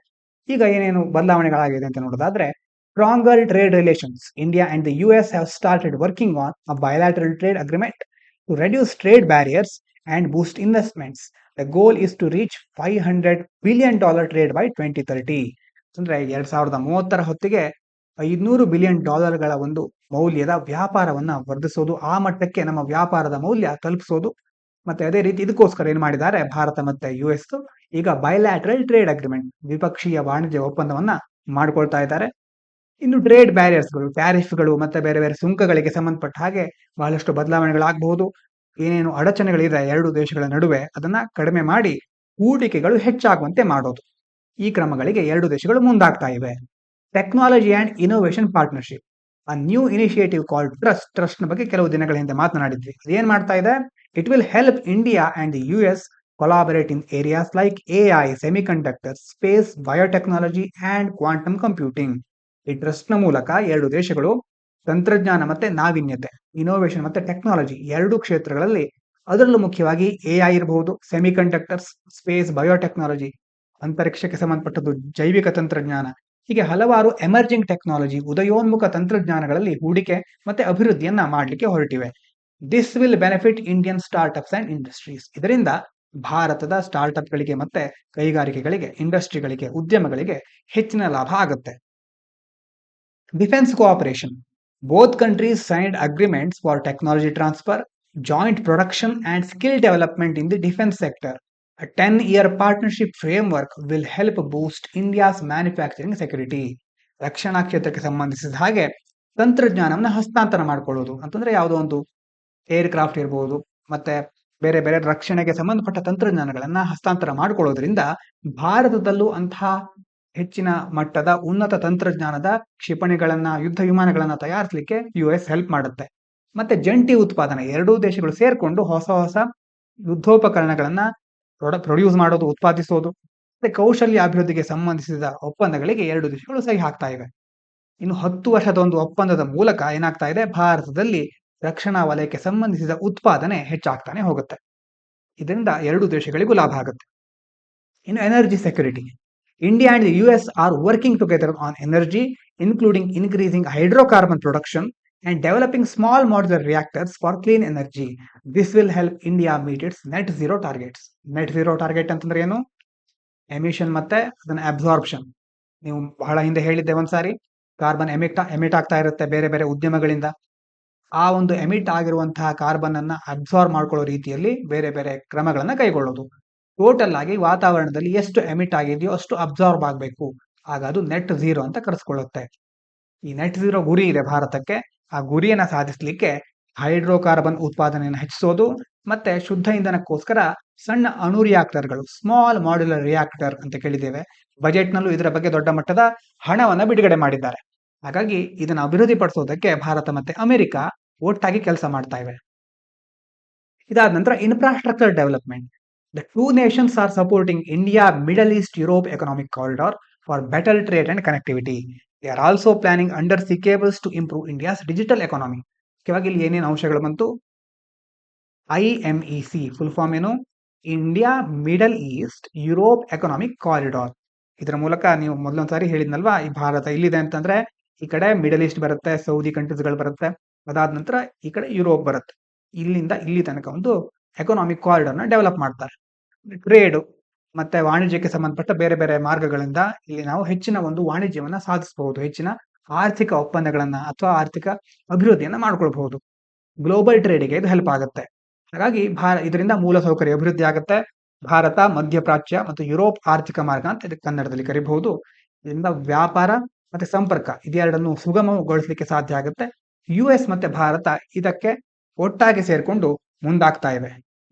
ಈಗ ಏನೇನು ಬದಲಾವಣೆಗಳಾಗಿದೆ ಅಂತ ನೋಡೋದಾದ್ರೆ, stronger trade relations. India and the US have started working on a bilateral trade agreement to reduce trade barriers and boost investments. The goal is to reach $500 billion trade by 2030. ಅಂದ್ರೆ 2030 ಹೊತ್ತಿಗೆ $500 ಬಿಲಿಯನ್ ಒಂದು ಮೌಲ್ಯದ ವ್ಯಾಪಾರವನ್ನ ವರ್ಧಿಸೋದು, ಆ ಮಟ್ಟಕ್ಕೆ ನಮ್ಮ ವ್ಯಾಪಾರದ ಮೌಲ್ಯ ತಲುಪಿಸೋದು. ಮತ್ತೆ ಅದೇ ರೀತಿ ಇದಕ್ಕೋಸ್ಕರ ಏನ್ ಮಾಡಿದ್ದಾರೆ ಭಾರತ ಮತ್ತೆ US ಈಗ ಬಯಲ್ಯಾಟರಲ್ ಟ್ರೇಡ್ ಅಗ್ರಿಮೆಂಟ್, ದ್ವಿಪಕ್ಷೀಯ ವಾಣಿಜ್ಯ ಒಪ್ಪಂದವನ್ನ ಮಾಡ್ಕೊಳ್ತಾ ಇದ್ದಾರೆ. ಇನ್ನು ಟ್ರೇಡ್ ಬ್ಯಾರಿಯರ್ಸ್ಗಳು, ಟ್ಯಾರಿಫ್ಗಳು ಮತ್ತೆ ಬೇರೆ ಬೇರೆ ಸುಂಕಗಳಿಗೆ ಸಂಬಂಧಪಟ್ಟ ಹಾಗೆ ಬಹಳಷ್ಟು ಬದಲಾವಣೆಗಳಾಗಬಹುದು. ಏನೇನು ಅಡಚಣೆಗಳಿದೆ ಎರಡು ದೇಶಗಳ ನಡುವೆ ಅದನ್ನ ಕಡಿಮೆ ಮಾಡಿ ಹೂಡಿಕೆಗಳು ಹೆಚ್ಚಾಗುವಂತೆ ಮಾಡೋದು. ಈ ಕ್ರಮಗಳಿಗೆ ಎರಡು ದೇಶಗಳು ಮುಂದಾಗ್ತಾ ಇವೆ. Technology and innovation partnership, a new initiative called trust ನ ಬಗ್ಗೆ ಕೆಲವು ದಿನಗಳ ಹಿಂದೆ ಮಾತನಾಡಿದ್ವಿ. ಅದೇನ್ ಮಾಡ್ತಾ ಇದೆ, it will help India and the US collaborate in areas like AI, semiconductors, space, biotechnology and quantum computing. ಈ ಟ್ರಸ್ಟ್ ನ ಮೂಲಕ ಎರಡು ದೇಶಗಳು ತಂತ್ರಜ್ಞಾನ ಮತ್ತೆ ನಾವೀನ್ಯತೆ, ಇನೋವೇಷನ್ ಮತ್ತೆ ಟೆಕ್ನಾಲಜಿ ಎರಡು ಕ್ಷೇತ್ರಗಳಲ್ಲಿ, ಅದರಲ್ಲೂ ಮುಖ್ಯವಾಗಿ AI ಇರಬಹುದು, ಸೆಮಿಕಂಡಕ್ಟರ್ಸ್, ಸ್ಪೇಸ್, ಬಯೋಟೆಕ್ನಾಲಜಿ, ಅಂತರಿಕ್ಷಕ್ಕೆ ಸಂಬಂಧಪಟ್ಟದ್ದು, ಜೈವಿಕ ತಂತ್ರಜ್ಞಾನ, ಹೀಗೆ ಹಲವಾರು ಎಮರ್ಜಿಂಗ್ ಟೆಕ್ನಾಲಜಿ, ಉದಯೋನ್ಮುಖ ತಂತ್ರಜ್ಞಾನಗಳಲ್ಲಿ ಹೂಡಿಕೆ ಮತ್ತೆ ಅಭಿವೃದ್ಧಿಯನ್ನ ಮಾಡಲಿಕ್ಕೆ ಹೊರಟಿವೆ. This will benefit Indian startups and industries. ಇದರಿಂದ ಭಾರತದ ಸ್ಟಾರ್ಟ್ಅಪ್ಗಳಿಗೆ ಮತ್ತೆ ಕೈಗಾರಿಕೆಗಳಿಗೆ, ಇಂಡಸ್ಟ್ರಿಗಳಿಗೆ, ಉದ್ಯಮಗಳಿಗೆ ಹೆಚ್ಚಿನ ಲಾಭ ಆಗುತ್ತೆ. Defence cooperation, both countries signed agreements for technology transfer, joint production and skill development in the defence sector. A 10-year partnership framework will help boost India's manufacturing security. ರಕ್ಷಣಾ ಕ್ಷೇತ್ರಕ್ಕೆ ಸಂಬಂಧಿಸಿದ ಹಾಗೆ ತಂತ್ರಜ್ಞಾನವನ್ನು ಹಸ್ತಾಂತರ ಮಾಡಿಕೊಳ್ಳೋದು ಅಂತಂದ್ರೆ ಯಾವುದೋ ಒಂದು ಏರ್ ಕ್ರಾಫ್ಟ್ ಇರಬಹುದು, ಮತ್ತೆ ಬೇರೆ ಬೇರೆ ರಕ್ಷಣೆಗೆ ಸಂಬಂಧಪಟ್ಟ ತಂತ್ರಜ್ಞಾನಗಳನ್ನ ಹಸ್ತಾಂತರ ಮಾಡಿಕೊಳ್ಳೋದ್ರಿಂದ ಭಾರತದಲ್ಲೂ ಅಂತಹ ಹೆಚ್ಚಿನ ಮಟ್ಟದ ಉನ್ನತ ತಂತ್ರಜ್ಞಾನದ ಕ್ಷಿಪಣಿಗಳನ್ನ, ಯುದ್ಧ ವಿಮಾನಗಳನ್ನ ತಯಾರಿಸಲಿಕ್ಕೆ US ಹೆಲ್ಪ್ ಮಾಡುತ್ತೆ. ಮತ್ತೆ ಜಂಟಿ ಉತ್ಪಾದನೆ, ಎರಡೂ ದೇಶಗಳು ಸೇರ್ಕೊಂಡು ಹೊಸ ಹೊಸ ಯುದ್ಧೋಪಕರಣಗಳನ್ನ ಪ್ರೊಡ್ಯೂಸ್ ಮಾಡೋದು, ಉತ್ಪಾದಿಸೋದು, ಮತ್ತೆ ಕೌಶಲ್ಯ ಅಭಿವೃದ್ಧಿಗೆ ಸಂಬಂಧಿಸಿದ ಒಪ್ಪಂದಗಳಿಗೆ ಎರಡು ದೇಶಗಳು ಸಹಿ ಹಾಕ್ತಾ ಇವೆ. ಇನ್ನು 10 ವರ್ಷದ ಒಂದು ಒಪ್ಪಂದದ ಮೂಲಕ ಏನಾಗ್ತಾ ಇದೆ, ಭಾರತದಲ್ಲಿ ರಕ್ಷಣಾ ವಲಯಕ್ಕೆ ಸಂಬಂಧಿಸಿದ ಉತ್ಪಾದನೆ ಹೆಚ್ಚಾಗ್ತಾನೆ ಹೋಗುತ್ತೆ. ಇದರಿಂದ ಎರಡು ದೇಶಗಳಿಗೂ ಲಾಭ ಆಗುತ್ತೆ. ಇನ್ನು energy security, India and US are working together on energy, including increasing hydrocarbon production and developing small modular reactors for clean energy. This will help India meet its net zero targets. Net zero target ಅಂತಂದ್ರೆ ಏನು, emission ಮತ್ತೆ ಅದನ್ನ absorption. ನೀವು ಬಹಳ ಹಿಂದೆ ಹೇಳಿದ್ದೆ ಒಂದ್ಸಾರಿ, carbon emit ಆಗ್ತಾ ಇರುತ್ತೆ ಬೇರೆ ಬೇರೆ ಉದ್ಯಮಗಳಿಂದ. ಆ ಒಂದು ಎಮಿಟ್ ಆಗಿರುವಂತಹ ಕಾರ್ಬನ್ ಅನ್ನ ಅಬ್ಸಾರ್ಬ್ ಮಾಡ್ಕೊಳ್ಳೋ ರೀತಿಯಲ್ಲಿ ಬೇರೆ ಬೇರೆ ಕ್ರಮಗಳನ್ನ ಕೈಗೊಳ್ಳೋದು. ಟೋಟಲ್ ಆಗಿ ವಾತಾವರಣದಲ್ಲಿ ಎಷ್ಟು ಎಮಿಟ್ ಆಗಿದೆಯೋ ಅಷ್ಟು ಅಬ್ಸಾರ್ಬ್ ಆಗಬೇಕು, ಆಗ ಅದು ನೆಟ್ ಝೀರೋ ಅಂತ ಕರೆಸ್ಕೊಳ್ಳುತ್ತೆ. ಈ ನೆಟ್ ಝೀರೋ ಗುರಿ ಇದೆ ಭಾರತಕ್ಕೆ. ಆ ಗುರಿಯನ್ನ ಸಾಧಿಸಲಿಕ್ಕೆ ಹೈಡ್ರೋಕಾರ್ಬನ್ ಉತ್ಪಾದನೆಯನ್ನು ಹೆಚ್ಚಿಸೋದು ಮತ್ತೆ ಶುದ್ಧ ಇಂಧನಕ್ಕೋಸ್ಕರ ಸಣ್ಣ ಅಣು ರಿಯಾಕ್ಟರ್ಗಳು, ಸ್ಮಾಲ್ ಮಾಡ್ಯುಲರ್ ರಿಯಾಕ್ಟರ್ ಅಂತ ಕೇಳಿದ್ದೇವೆ. ಬಜೆಟ್ ನಲ್ಲೂ ಇದರ ಬಗ್ಗೆ ದೊಡ್ಡ ಮಟ್ಟದ ಹಣವನ್ನ ಬಿಡುಗಡೆ ಮಾಡಿದ್ದಾರೆ. ಹಾಗಾಗಿ ಇದನ್ನು ಅಭಿವೃದ್ಧಿಪಡಿಸೋದಕ್ಕೆ ಭಾರತ ಮತ್ತೆ ಅಮೆರಿಕ ಒಟ್ಟಾಗಿ ಕೆಲಸ ಮಾಡ್ತಾ ಇವೆ. ಇದಾದ ನಂತರ infrastructure development. The two Nations are supporting India middle East Europe economic corridor for better trade and connectivity. They are also planning undersea cables to improve India's digital economy. ಮುಖ್ಯವಾಗಿ ಇಲ್ಲಿ ಏನೇನು ಅಂಶಗಳು ಬಂತು, IMEC ಫುಲ್ ಫಾರ್ಮ್ ಏನು? India middle East Europe economic corridor. ಇದರ ಮೂಲಕ ನೀವು ಮೊದಲೊಂದ್ಸಾರಿ ಹೇಳಿದ್ನಲ್ವಾ, ಈ ಭಾರತ ಇಲ್ಲಿದೆ ಅಂತಂದ್ರೆ ಈ ಕಡೆ ಮಿಡಲ್ ಈಸ್ಟ್ ಬರುತ್ತೆ, ಸೌದಿ ಕಂಟ್ರೀಸ್ಗಳು ಬರುತ್ತೆ, ಅದಾದ ನಂತರ ಈ ಕಡೆ ಯುರೋಪ್ ಬರುತ್ತೆ. ಇಲ್ಲಿಂದ ಇಲ್ಲಿ ತನಕ ಒಂದು ಎಕನಾಮಿಕ್ ಕಾರಿಡಾರ್ ನ ಡೆವಲಪ್ ಮಾಡ್ತಾರೆ. ಟ್ರೇಡ್ ಮತ್ತೆ ವಾಣಿಜ್ಯಕ್ಕೆ ಸಂಬಂಧಪಟ್ಟ ಬೇರೆ ಬೇರೆ ಮಾರ್ಗಗಳಿಂದ ಇಲ್ಲಿ ನಾವು ಹೆಚ್ಚಿನ ಒಂದು ವಾಣಿಜ್ಯವನ್ನ ಸಾಧಿಸಬಹುದು, ಹೆಚ್ಚಿನ ಆರ್ಥಿಕ ಒಪ್ಪಂದಗಳನ್ನ ಅಥವಾ ಆರ್ಥಿಕ ಅಭಿವೃದ್ಧಿಯನ್ನ ಮಾಡ್ಕೊಳ್ಬಹುದು. ಗ್ಲೋಬಲ್ ಟ್ರೇಡ್ಗೆ ಇದು ಹೆಲ್ಪ್ ಆಗುತ್ತೆ. ಹಾಗಾಗಿ ಇದರಿಂದ ಮೂಲಸೌಕರ್ಯ ಅಭಿವೃದ್ಧಿ ಆಗುತ್ತೆ. ಭಾರತ, ಮಧ್ಯಪ್ರಾಚ್ಯ ಮತ್ತು ಯುರೋಪ್ ಆರ್ಥಿಕ ಮಾರ್ಗ ಅಂತ ಇದಕ್ಕೆ ಕನ್ನಡದಲ್ಲಿ ಕರಿಬಹುದು. ಇದರಿಂದ ವ್ಯಾಪಾರ ಮತ್ತೆ ಸಂಪರ್ಕ ಇದೆರಡನ್ನು ಸುಗಮಗೊಳಿಸಲಿಕ್ಕೆ ಸಾಧ್ಯ ಆಗುತ್ತೆ. US ಮತ್ತೆ ಭಾರತ ಇದಕ್ಕೆ ಒಟ್ಟಾಗಿ ಸೇರ್ಕೊಂಡು ಮುಂದಾಗ್ತಾ ಇವೆ.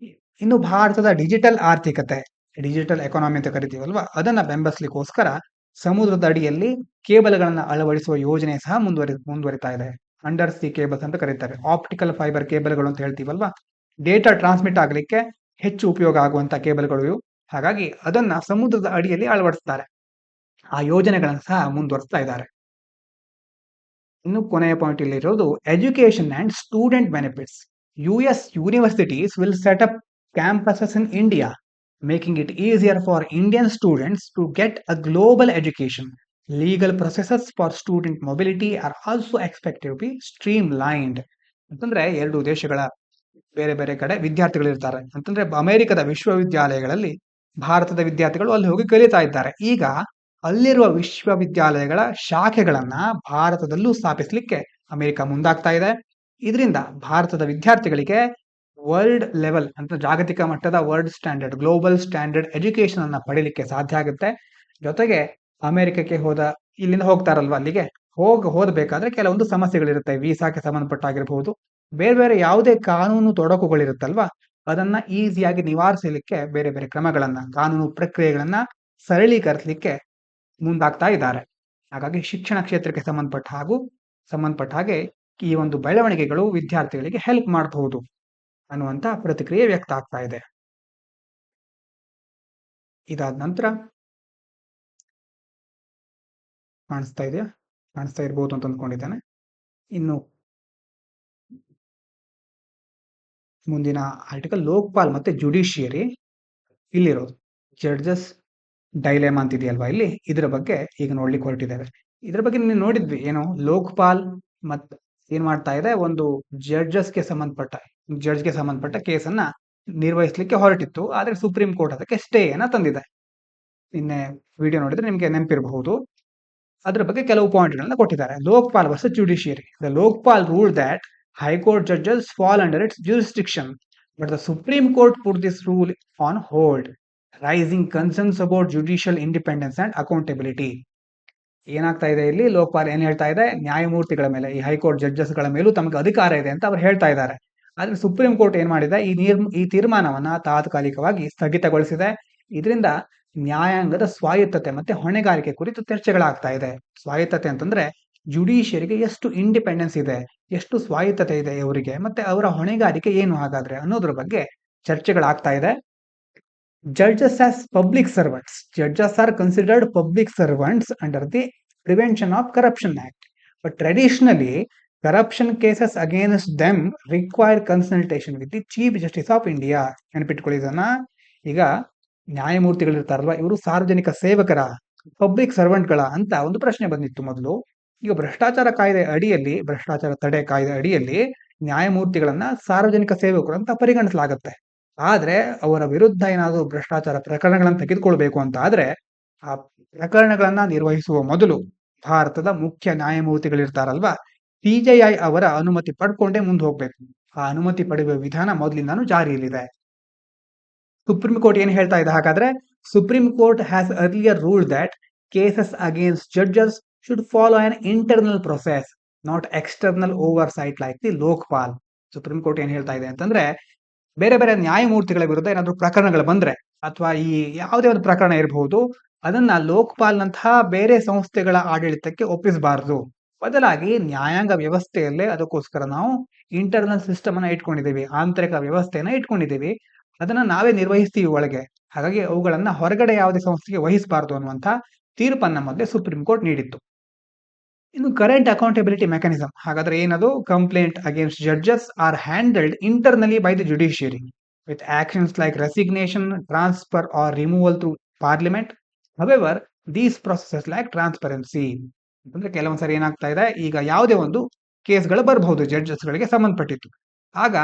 ಇನ್ನು ಭಾರತದ ಡಿಜಿಟಲ್ ಆರ್ಥಿಕತೆ, ಡಿಜಿಟಲ್ ಎಕಾನಮಿ ಅಂತ ಕರಿತೀವಲ್ವಾ, ಅದನ್ನ ಬೆಂಬಲಿಸಲಿಕ್ಕೋಸ್ಕರ ಸಮುದ್ರದ ಅಡಿಯಲ್ಲಿ ಕೇಬಲ್ಗಳನ್ನ ಅಳವಡಿಸುವ ಯೋಜನೆ ಸಹ ಮುಂದುವರಿತಾ ಇದೆ. ಅಂಡರ್ ಸಿ ಕೇಬಲ್ಸ್ ಅಂತ ಕರೀತಾರೆ. ಆಪ್ಟಿಕಲ್ ಫೈಬರ್ ಕೇಬಲ್ಗಳು ಅಂತ ಹೇಳ್ತೀವಲ್ವಾ, ಡೇಟಾ ಟ್ರಾನ್ಸ್ಮಿಟ್ ಆಗಲಿಕ್ಕೆ ಹೆಚ್ಚು ಉಪಯೋಗ ಆಗುವಂತ ಕೇಬಲ್ಗಳು ಇವು. ಹಾಗಾಗಿ ಅದನ್ನ ಸಮುದ್ರದ ಅಡಿಯಲ್ಲಿ ಅಳವಡಿಸ್ತಾರೆ. ಆ ಯೋಜನೆಗಳನ್ನು ಸಹ ಮುಂದುವರಿಸ್ತಾ ಇದ್ದಾರೆ. ಇನ್ನು ಕೊನೆಯ ಪಾಯಿಂಟ್ ಇಲ್ಲಿರೋದು education and student benefits. US universities will set up campuses in India, making it easier for Indian students to get a global education. Legal processes for student mobility are also expected to be streamlined. ಅಂತಂದ್ರೆ ಎರಡು ದೇಶಗಳ ಬೇರೆ ಬೇರೆ ಕಡೆ ವಿದ್ಯಾರ್ಥಿಗಳು ಇರ್ತಾರೆ. ಅಂತಂದ್ರೆ ಅಮೆರಿಕದ ವಿಶ್ವವಿದ್ಯಾಲಯಗಳಲ್ಲಿ ಭಾರತದ ವಿದ್ಯಾರ್ಥಿಗಳು ಅಲ್ಲಿ ಹೋಗಿ ಕಲಿತಾ ಇದ್ದಾರೆ. ಈಗ ಅಲ್ಲಿರುವ ವಿಶ್ವವಿದ್ಯಾಲಯಗಳ ಶಾಖೆಗಳನ್ನ ಭಾರತದಲ್ಲೂ ಸ್ಥಾಪಿಸಲಿಕ್ಕೆ ಅಮೆರಿಕ ಮುಂದಾಗ್ತಾ ಇದೆ. ಇದರಿಂದ ಭಾರತದ ವಿದ್ಯಾರ್ಥಿಗಳಿಗೆ ವರ್ಲ್ಡ್ ಲೆವೆಲ್ ಅಂತ ಜಾಗತಿಕ ಮಟ್ಟದ world standard, global standard education ಅನ್ನ ಪಡೀಲಿಕ್ಕೆ ಸಾಧ್ಯ ಆಗುತ್ತೆ. ಜೊತೆಗೆ ಅಮೆರಿಕಕ್ಕೆ ಇಲ್ಲಿಂದ ಹೋಗ್ತಾರಲ್ವಾ, ಅಲ್ಲಿಗೆ ಹೋದಬೇಕಾದ್ರೆ ಕೆಲವೊಂದು ಸಮಸ್ಯೆಗಳಿರುತ್ತೆ. ವೀಸಾಕ್ಕೆ ಸಂಬಂಧಪಟ್ಟಾಗಿರ್ಬಹುದು, ಬೇರೆ ಬೇರೆ ಯಾವುದೇ ಕಾನೂನು ತೊಡಕುಗಳಿರುತ್ತಲ್ವಾ, ಅದನ್ನ ಈಸಿಯಾಗಿ ನಿವಾರಿಸಲಿಕ್ಕೆ ಬೇರೆ ಬೇರೆ ಕ್ರಮಗಳನ್ನ, ಕಾನೂನು ಪ್ರಕ್ರಿಯೆಗಳನ್ನ ಸರಳೀಕರಿಸಲಿಕ್ಕೆ ಮುಂದಾಗ್ತಾ ಇದ್ದಾರೆ. ಹಾಗಾಗಿ ಶಿಕ್ಷಣ ಕ್ಷೇತ್ರಕ್ಕೆ ಸಂಬಂಧಪಟ್ಟ ಹಾಗೆ ಈ ಒಂದು ಬೆಳವಣಿಗೆಗಳು ವಿದ್ಯಾರ್ಥಿಗಳಿಗೆ ಹೆಲ್ಪ್ ಮಾಡಬಹುದು ಅನ್ನುವಂತ ಪ್ರತಿಕ್ರಿಯೆ ವ್ಯಕ್ತ ಆಗ್ತಾ ಇದೆ. ಇದಾದ ನಂತರ ಕಾಣಿಸ್ತಾ ಇರ್ಬೋದು ಅಂತ ಅಂದ್ಕೊಂಡಿದ್ದೇನೆ. ಇನ್ನು ಮುಂದಿನ ಆರ್ಟಿಕಲ್ ಲೋಕ್ಪಾಲ್ ಮತ್ತೆ ಜುಡಿಷಿಯರಿ. ಇಲ್ಲಿರೋದು ಜಡ್ಜಸ್ ಡೈಲೆಮಾ ಅಂತಿದೆಯಲ್ವಾ, ಇಲ್ಲಿ ಇದರ ಬಗ್ಗೆ ಈಗ ನೋಡ್ಲಿಕ್ಕೆ ಹೊರಟಿದ್ದೇವೆ. ಇದರ ಬಗ್ಗೆ ನೀವು ನೋಡಿದ್ವಿ, ಏನು ಲೋಕ್ಪಾಲ್ ಮತ್ ಏನ್ ಮಾಡ್ತಾ ಇದೆ, ಒಂದು ಜಡ್ಜ್ಗೆ ಸಂಬಂಧಪಟ್ಟ ಕೇಸನ್ನ ನಿರ್ವಹಿಸಲಿಕ್ಕೆ ಹೊರಟಿತ್ತು. ಆದ್ರೆ ಸುಪ್ರೀಂ ಕೋರ್ಟ್ ಅದಕ್ಕೆ ಸ್ಟೇ ಅನ್ನ ತಂದಿದೆ. ನಿನ್ನೆ ವಿಡಿಯೋ ನೋಡಿದ್ರೆ ನಿಮ್ಗೆ ನೆನಪಿರಬಹುದು. ಅದರ ಬಗ್ಗೆ ಕೆಲವು ಪಾಯಿಂಟ್ ಗಳನ್ನ ಕೊಟ್ಟಿದ್ದಾರೆ. Lokpal versus judiciary. The Lokpal rule that high court judges fall under its jurisdiction, but the Supreme Court put this rule on hold, raising concerns about judicial independence and accountability. ಏನಾಗ್ತಾ ಇದೆ ಇಲ್ಲಿ, ಲೋಕ್ಪಾಲ್ ಏನ್ ಹೇಳ್ತಾ ಇದೆ, ನ್ಯಾಯಮೂರ್ತಿಗಳ ಮೇಲೆ, ಈ ಹೈಕೋರ್ಟ್ ಜಡ್ಜಸ್ ಗಳ ಮೇಲೂ ತಮಗೆ ಅಧಿಕಾರ ಇದೆ ಅಂತ ಅವ್ರು ಹೇಳ್ತಾ ಇದ್ದಾರೆ. ಆದ್ರೆ ಸುಪ್ರೀಂ ಕೋರ್ಟ್ ಏನ್ ಮಾಡಿದೆ, ಈ ತೀರ್ಮಾನವನ್ನ ತಾತ್ಕಾಲಿಕವಾಗಿ ಸ್ಥಗಿತಗೊಳಿಸಿದೆ. ಇದರಿಂದ ನ್ಯಾಯಾಂಗದ ಸ್ವಾಯತ್ತತೆ ಮತ್ತೆ ಹೊಣೆಗಾರಿಕೆ ಕುರಿತು ಚರ್ಚೆಗಳಾಗ್ತಾ ಇದೆ. ಸ್ವಾಯತ್ತತೆ ಅಂತಂದ್ರೆ ಜುಡಿಷಿಯರಿಗೆ ಎಷ್ಟು ಇಂಡಿಪೆಂಡೆನ್ಸ್ ಇದೆ, ಎಷ್ಟು ಸ್ವಾಯತ್ತತೆ ಇದೆ ಇವರಿಗೆ, ಮತ್ತೆ ಅವರ ಹೊಣೆಗಾರಿಕೆ ಏನು ಹಾಗಾದ್ರೆ ಅನ್ನೋದ್ರ ಬಗ್ಗೆ ಚರ್ಚೆಗಳಾಗ್ತಾ ಇದೆ. Judges as public servants. Judges are considered public servants under the Prevention of Corruption Act. But traditionally, corruption cases against them require consultation with the Chief Justice of India. ನೆನಪಿಟ್ಕೊಳ್ಳಿ ಇದನ್ನ. ಈಗ ನ್ಯಾಯಮೂರ್ತಿಗಳಿರ್ತಾರಲ್ವಾ, ಇವರು ಸಾರ್ವಜನಿಕ ಸೇವಕರ, ಪಬ್ಲಿಕ್ ಸರ್ವೆಂಟ್ಗಳ ಅಂತ ಒಂದು ಪ್ರಶ್ನೆ ಬಂದಿತ್ತು ಮೊದಲು. ಈಗ ಭ್ರಷ್ಟಾಚಾರ ತಡೆ ಕಾಯ್ದೆ ಅಡಿಯಲ್ಲಿ ನ್ಯಾಯಮೂರ್ತಿಗಳನ್ನ ಸಾರ್ವಜನಿಕ ಸೇವಕರು ಅಂತ ಪರಿಗಣಿಸಲಾಗುತ್ತೆ. ಆದ್ರೆ ಅವರ ವಿರುದ್ಧ ಏನಾದರೂ ಭ್ರಷ್ಟಾಚಾರ ಪ್ರಕರಣಗಳನ್ನು ತೆಗೆದುಕೊಳ್ಬೇಕು ಅಂತ ಆದ್ರೆ ಆ ಪ್ರಕರಣಗಳನ್ನ ನಿರ್ವಹಿಸುವ ಮೊದಲು ಭಾರತದ ಮುಖ್ಯ ನ್ಯಾಯಮೂರ್ತಿಗಳಿರ್ತಾರಲ್ವಾ, CJI ಅವರ ಅನುಮತಿ ಪಡ್ಕೊಂಡೇ ಮುಂದೆ ಹೋಗ್ಬೇಕು. ಆ ಅನುಮತಿ ಪಡೆಯುವ ವಿಧಾನ ಮೊದಲಿಂದಾನು ಜಾರಿಯಲ್ಲಿದೆ. ಸುಪ್ರೀಂ ಕೋರ್ಟ್ ಏನ್ ಹೇಳ್ತಾ ಇದೆ ಹಾಗಾದ್ರೆ, supreme court has earlier ruled that cases against judges should follow an internal process, not external oversight like the Lokpal. Supreme court ಏನ್ ಹೇಳ್ತಾ ಇದೆ ಅಂತಂದ್ರೆ, ಬೇರೆ ಬೇರೆ ನ್ಯಾಯಮೂರ್ತಿಗಳ ವಿರುದ್ಧ ಏನಾದ್ರು ಪ್ರಕರಣಗಳು ಬಂದ್ರೆ, ಅಥವಾ ಈ ಯಾವುದೇ ಒಂದು ಪ್ರಕರಣ ಇರಬಹುದು, ಅದನ್ನ ಲೋಕ್ಪಾಲ್ ನಂತಹ ಬೇರೆ ಸಂಸ್ಥೆಗಳ ಆಡಳಿತಕ್ಕೆ ಒಪ್ಪಿಸಬಾರದು. ಬದಲಾಗಿ ನ್ಯಾಯಾಂಗ ವ್ಯವಸ್ಥೆಯಲ್ಲೇ ಅದಕ್ಕೋಸ್ಕರ ನಾವು ಇಂಟರ್ನಲ್ ಸಿಸ್ಟಮ್ ಅನ್ನ ಇಟ್ಕೊಂಡಿದ್ದೀವಿ, ಆಂತರಿಕ ವ್ಯವಸ್ಥೆಯನ್ನ ಇಟ್ಕೊಂಡಿದ್ದೀವಿ, ಅದನ್ನ ನಾವೇ ನಿರ್ವಹಿಸ್ತೀವಿ ಒಳಗೆ. ಹಾಗಾಗಿ ಅವುಗಳನ್ನ ಹೊರಗಡೆ ಯಾವುದೇ ಸಂಸ್ಥೆಗೆ ವಹಿಸಬಾರದು ಅನ್ನುವಂತ ತೀರ್ಪನ್ನ ಮೊದಲೇ ಸುಪ್ರೀಂ ಕೋರ್ಟ್ ನೀಡಿತ್ತು. ಇನ್ನು ಕರೆಂಟ್ ಅಕೌಂಟಬಿಲಿಟಿ ಮೆಕಾನಿಸಮ್ ಹಾಗಾದ್ರೆ ಏನದು? Complaint against judges are handled internally by the judiciary with actions like resignation, transfer or removal through parliament. However these processes like transparency. ಅಂದ್ರೆ ಕೆಲವೊಂದ್ಸರಿ ಏನಾಗ್ತಾ ಇದೆ, ಈಗ ಯಾವುದೇ ಒಂದು ಕೇಸ್ಗಳು ಬರಬಹುದು ಜಡ್ಜಸ್ಗಳಿಗೆ ಸಂಬಂಧಪಟ್ಟಿತ್ತು. ಆಗ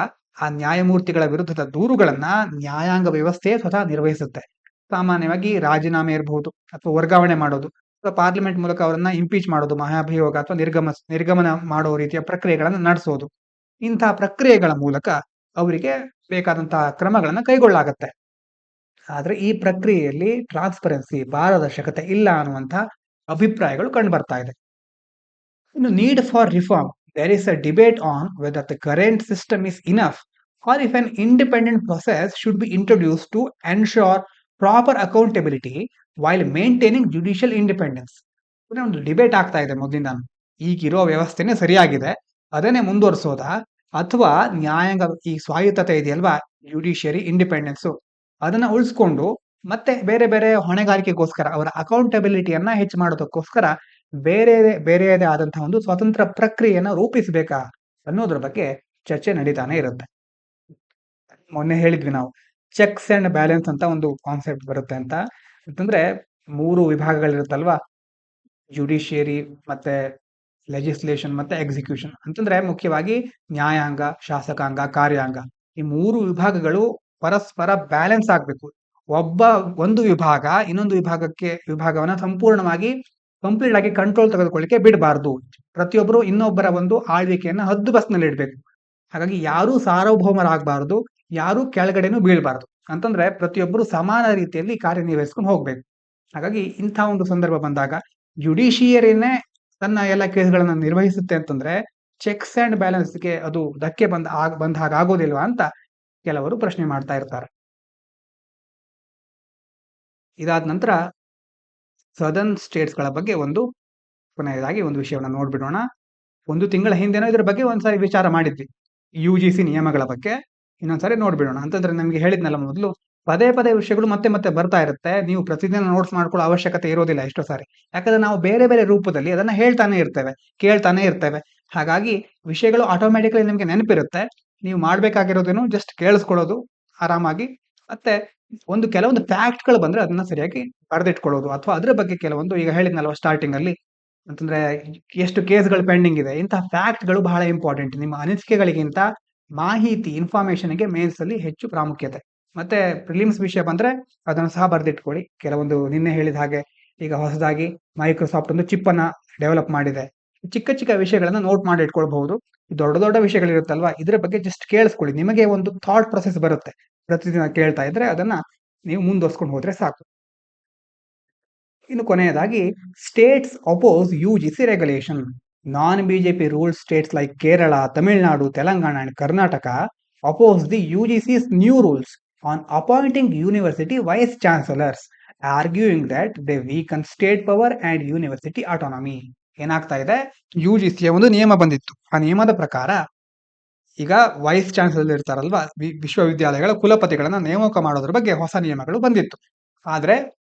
ಆ ನ್ಯಾಯಮೂರ್ತಿಗಳ ವಿರುದ್ಧದ ದೂರುಗಳನ್ನ ನ್ಯಾಯಾಂಗ ವ್ಯವಸ್ಥೆ ಸ್ವತಃ ನಿರ್ವಹಿಸುತ್ತೆ. ಸಾಮಾನ್ಯವಾಗಿ ರಾಜೀನಾಮೆ ಇರಬಹುದು ಅಥವಾ ವರ್ಗಾವಣೆ ಮಾಡೋದು, ಪಾರ್ಲಿಮೆಂಟ್ ಮೂಲಕ ಅವರನ್ನ ಇಂಪೀಚ್ ಮಾಡೋದು, ಮಹಾಭಿಯೋಗ ಅಥವಾ ನಿರ್ಗಮನ ಮಾಡೋ ರೀತಿಯ ಪ್ರಕ್ರಿಯೆಗಳನ್ನು ನಡೆಸೋದು. ಇಂತಹ ಪ್ರಕ್ರಿಯೆಗಳ ಮೂಲಕ ಅವರಿಗೆ ಬೇಕಾದಂತಹ ಕ್ರಮಗಳನ್ನ ಕೈಗೊಳ್ಳಲಾಗತ್ತೆ. ಆದ್ರೆ ಈ ಪ್ರಕ್ರಿಯೆಯಲ್ಲಿ ಟ್ರಾನ್ಸ್ಪರೆನ್ಸಿ, ಪಾರದರ್ಶಕತೆ ಇಲ್ಲ ಅನ್ನುವಂತಹ ಅಭಿಪ್ರಾಯಗಳು ಕಂಡು ಬರ್ತಾ ಇದೆ. ಇನ್ನು need for reform, there is a debate on whether the current system is enough or if an independent process should be introduce to ensure proper accountability while maintaining judicial independence. ಒಂದು debate ಆಗ್ತಾ ಇದೆ ಮೊದಲಿಂದ. ಈಗಿರೋ ವ್ಯವಸ್ಥೆನೇ ಸರಿಯಾಗಿದೆ, ಅದನ್ನೇ ಮುಂದುವರಿಸೋದಾ, ಅಥವಾ ನ್ಯಾಯಾಂಗ ಈ ಸ್ವಾಯತ್ತತೆ ಇದೆಯಲ್ವಾ, ಜುಡಿಷಿಯರಿ ಇಂಡಿಪೆಂಡೆನ್ಸ್, ಅದನ್ನ ಉಳಿಸ್ಕೊಂಡು ಮತ್ತೆ ಬೇರೆ ಬೇರೆ ಹೊಣೆಗಾರಿಕೆಗೋಸ್ಕರ ಅವರ ಅಕೌಂಟಬಿಲಿಟಿಯನ್ನ ಹೆಚ್ಚು ಮಾಡೋದಕ್ಕೋಸ್ಕರ ಬೇರೆಯದೇ ಆದಂತಹ ಒಂದು ಸ್ವತಂತ್ರ ಪ್ರಕ್ರಿಯೆಯನ್ನ ರೂಪಿಸಬೇಕಾ ಅನ್ನೋದ್ರ ಬಗ್ಗೆ ಚರ್ಚೆ ನಡೀತಾನೆ ಇರುತ್ತೆ. ಮೊನ್ನೆ ಹೇಳಿದ್ವಿ ನಾವು, ಚೆಕ್ಸ್ ಅಂಡ್ ಬ್ಯಾಲೆನ್ಸ್ ಅಂತ ಒಂದು ಕಾನ್ಸೆಪ್ಟ್ ಬರುತ್ತೆ ಅಂತ. ಅಂತಂದ್ರೆ 3 ವಿಭಾಗಗಳಿರುತ್ತಲ್ವಾ, ಜುಡಿಷಿಯರಿ ಮತ್ತೆ ಲೆಜಿಸ್ಲೇಷನ್ ಮತ್ತೆ ಎಕ್ಸಿಕ್ಯೂಷನ್. ಅಂತಂದ್ರೆ ಮುಖ್ಯವಾಗಿ ನ್ಯಾಯಾಂಗ, ಶಾಸಕಾಂಗ, ಕಾರ್ಯಾಂಗ, ಈ 3 ವಿಭಾಗಗಳು ಪರಸ್ಪರ ಬ್ಯಾಲೆನ್ಸ್ ಆಗ್ಬೇಕು. ಒಂದು ವಿಭಾಗ ಇನ್ನೊಂದು ವಿಭಾಗವನ್ನ ಸಂಪೂರ್ಣವಾಗಿ ಕಂಪ್ಲೀಟ್ ಆಗಿ ಕಂಟ್ರೋಲ್ ತೆಗೆದುಕೊಳ್ಳಿಕ್ಕೆ ಬಿಡಬಾರ್ದು. ಪ್ರತಿಯೊಬ್ಬರು ಇನ್ನೊಬ್ಬರ ಒಂದು ಆಳ್ವಿಕೆಯನ್ನ ಹದ್ದುಬಸ್ನಲ್ಲಿ ಇಡಬೇಕು. ಹಾಗಾಗಿ ಯಾರೂ ಸಾರ್ವಭೌಮರಾಗಬಾರದು, ಯಾರೂ ಕೆಳಗಡೆನೂ ಬೀಳಬಾರದು. ಅಂತಂದ್ರೆ ಪ್ರತಿಯೊಬ್ಬರು ಸಮಾನ ರೀತಿಯಲ್ಲಿ ಕಾರ್ಯನಿರ್ವಹಿಸ್ಕೊಂಡು ಹೋಗ್ಬೇಕು. ಹಾಗಾಗಿ ಇಂಥ ಒಂದು ಸಂದರ್ಭ ಬಂದಾಗ ಜುಡಿಷಿಯರಿನೇ ತನ್ನ ಎಲ್ಲ ಕೇಸ್ಗಳನ್ನ ನಿರ್ವಹಿಸುತ್ತೆ ಅಂತಂದ್ರೆ ಚೆಕ್ಸ್ ಅಂಡ್ ಬ್ಯಾಲೆನ್ಸ್ಗೆ ಅದು ಧಕ್ಕೆ ಬಂದ ಹಾಗೆ ಆಗೋದಿಲ್ವಾ ಅಂತ ಕೆಲವರು ಪ್ರಶ್ನೆ ಮಾಡ್ತಾ ಇರ್ತಾರೆ. ಇದಾದ ನಂತರ ಸದರ್ನ್ ಸ್ಟೇಟ್ಸ್ ಗಳ ಬಗ್ಗೆ ಕೊನೆಯದಾಗಿ ಒಂದು ವಿಷಯವನ್ನ ನೋಡ್ಬಿಡೋಣ. 1 ತಿಂಗಳ ಹಿಂದೆನೋ ಇದ್ರ ಬಗ್ಗೆ ಒಂದ್ಸಾರಿ ವಿಚಾರ ಮಾಡಿದ್ವಿ, UGC ನಿಯಮಗಳ ಬಗ್ಗೆ. ಇನ್ನೊಂದ್ಸರಿ ನೋಡ್ಬಿಡೋಣ. ಅಂತಂದ್ರೆ ನಮ್ಗೆ ಹೇಳಿದ್ನಲ್ಲ ಮೊದಲು, ಪದೇ ಪದೇ ವಿಷಯಗಳು ಮತ್ತೆ ಮತ್ತೆ ಬರ್ತಾ ಇರುತ್ತೆ. ನೀವು ಪ್ರತಿದಿನ ನೋಟ್ಸ್ ಮಾಡ್ಕೊಳ್ಳೋ ಅವಶ್ಯಕತೆ ಇರೋದಿಲ್ಲ ಎಷ್ಟೋ ಸಾರಿ. ಯಾಕಂದ್ರೆ ನಾವು ಬೇರೆ ಬೇರೆ ರೂಪದಲ್ಲಿ ಅದನ್ನ ಹೇಳ್ತಾನೆ ಇರ್ತೇವೆ, ಕೇಳ್ತಾನೆ ಇರ್ತೇವೆ. ಹಾಗಾಗಿ ವಿಷಯಗಳು ಆಟೋಮ್ಯಾಟಿಕಲಿ ನಿಮ್ಗೆ ನೆನಪಿರುತ್ತೆ. ನೀವು ಮಾಡ್ಬೇಕಾಗಿರೋದೇನು ಜಸ್ಟ್ ಕೇಳಿಸ್ಕೊಳ್ಳೋದು ಆರಾಮಾಗಿ, ಮತ್ತೆ ಕೆಲವೊಂದು ಫ್ಯಾಕ್ಟ್ಗಳು ಬಂದ್ರೆ ಅದನ್ನ ಸರಿಯಾಗಿ ಬರೆದಿಟ್ಕೊಳ್ಳೋದು, ಅಥವಾ ಅದ್ರ ಬಗ್ಗೆ ಕೆಲವೊಂದು, ಈಗ ಹೇಳಿದ್ನಲ್ವ ಸ್ಟಾರ್ಟಿಂಗ್ ಅಲ್ಲಿ, ಅಂತಂದ್ರೆ ಎಷ್ಟು ಕೇಸ್ಗಳು ಪೆಂಡಿಂಗ್ ಇದೆ, ಇಂತಹ ಫ್ಯಾಕ್ಟ್ಗಳು ಬಹಳ ಇಂಪಾರ್ಟೆಂಟ್. ನಿಮ್ಮ ಅನಿಸಿಕೆಗಳಿಗಿಂತ ಮಾಹಿತಿ, ಇನ್ಫಾರ್ಮೇಶನ್ಗೆ ಮೇನ್ಸ್ ಅಲ್ಲಿ ಹೆಚ್ಚು ಪ್ರಾಮುಖ್ಯತೆ. ಮತ್ತೆ ಪ್ರಿಲಿಮ್ಸ್ ವಿಷಯ ಬಂದ್ರೆ ಅದನ್ನು ಸಹ ಬರೆದಿಟ್ಕೊಳ್ಳಿ. ಕೆಲವೊಂದು ನಿನ್ನೆ ಹೇಳಿದ ಹಾಗೆ ಈಗ ಹೊಸದಾಗಿ ಮೈಕ್ರೋಸಾಫ್ಟ್ ಒಂದು ಚಿಪ್ ಅನ್ನ ಡೆವಲಪ್ ಮಾಡಿದೆ. ಚಿಕ್ಕ ಚಿಕ್ಕ ವಿಷಯಗಳನ್ನ ನೋಟ್ ಮಾಡಿ ಇಟ್ಕೊಳ್ಬಹುದು. ದೊಡ್ಡ ದೊಡ್ಡ ವಿಷಯಗಳಿರುತ್ತಲ್ವಾ, ಇದ್ರ ಬಗ್ಗೆ ಜಸ್ಟ್ ಕೇಳಿಸ್ಕೊಳ್ಳಿ. ನಿಮಗೆ ಒಂದು ಥಾಟ್ ಪ್ರೊಸೆಸ್ ಬರುತ್ತೆ. ಪ್ರತಿದಿನ ಕೇಳ್ತಾ ಇದ್ರೆ ಅದನ್ನ ನೀವು ಮುಂದುವರ್ಸ್ಕೊಂಡು ಹೋದ್ರೆ ಸಾಕು. ಇನ್ನು ಕೊನೆಯದಾಗಿ, States oppose UGC regulation. Non BJP ruled States like Kerala, Tamil Nadu, Telangana and Karnataka oppose the UGC's new rules on appointing university vice chancellors, arguing that they weaken state power and university autonomy. ಏನಾಗ್ತಾ ಇದೆ, UGCಯ ಒಂದು ನಿಯಮ ಬಂದಿತ್ತು. ಆ ನಿಯಮದ ಪ್ರಕಾರ ಈಗ ವೈಸ್ ಚಾನ್ಸಲರ್ ಇರ್ತಾರಲ್ವಾ, ವಿಶ್ವವಿದ್ಯಾಲಯಗಳ ಕುಲಪತಿಗಳನ್ನ ನೇಮಕ ಮಾಡೋದ್ರ ಬಗ್ಗೆ ಹೊಸ ನಿಯಮಗಳು ಬಂದಿತ್ತು. ಆದ್ರೆ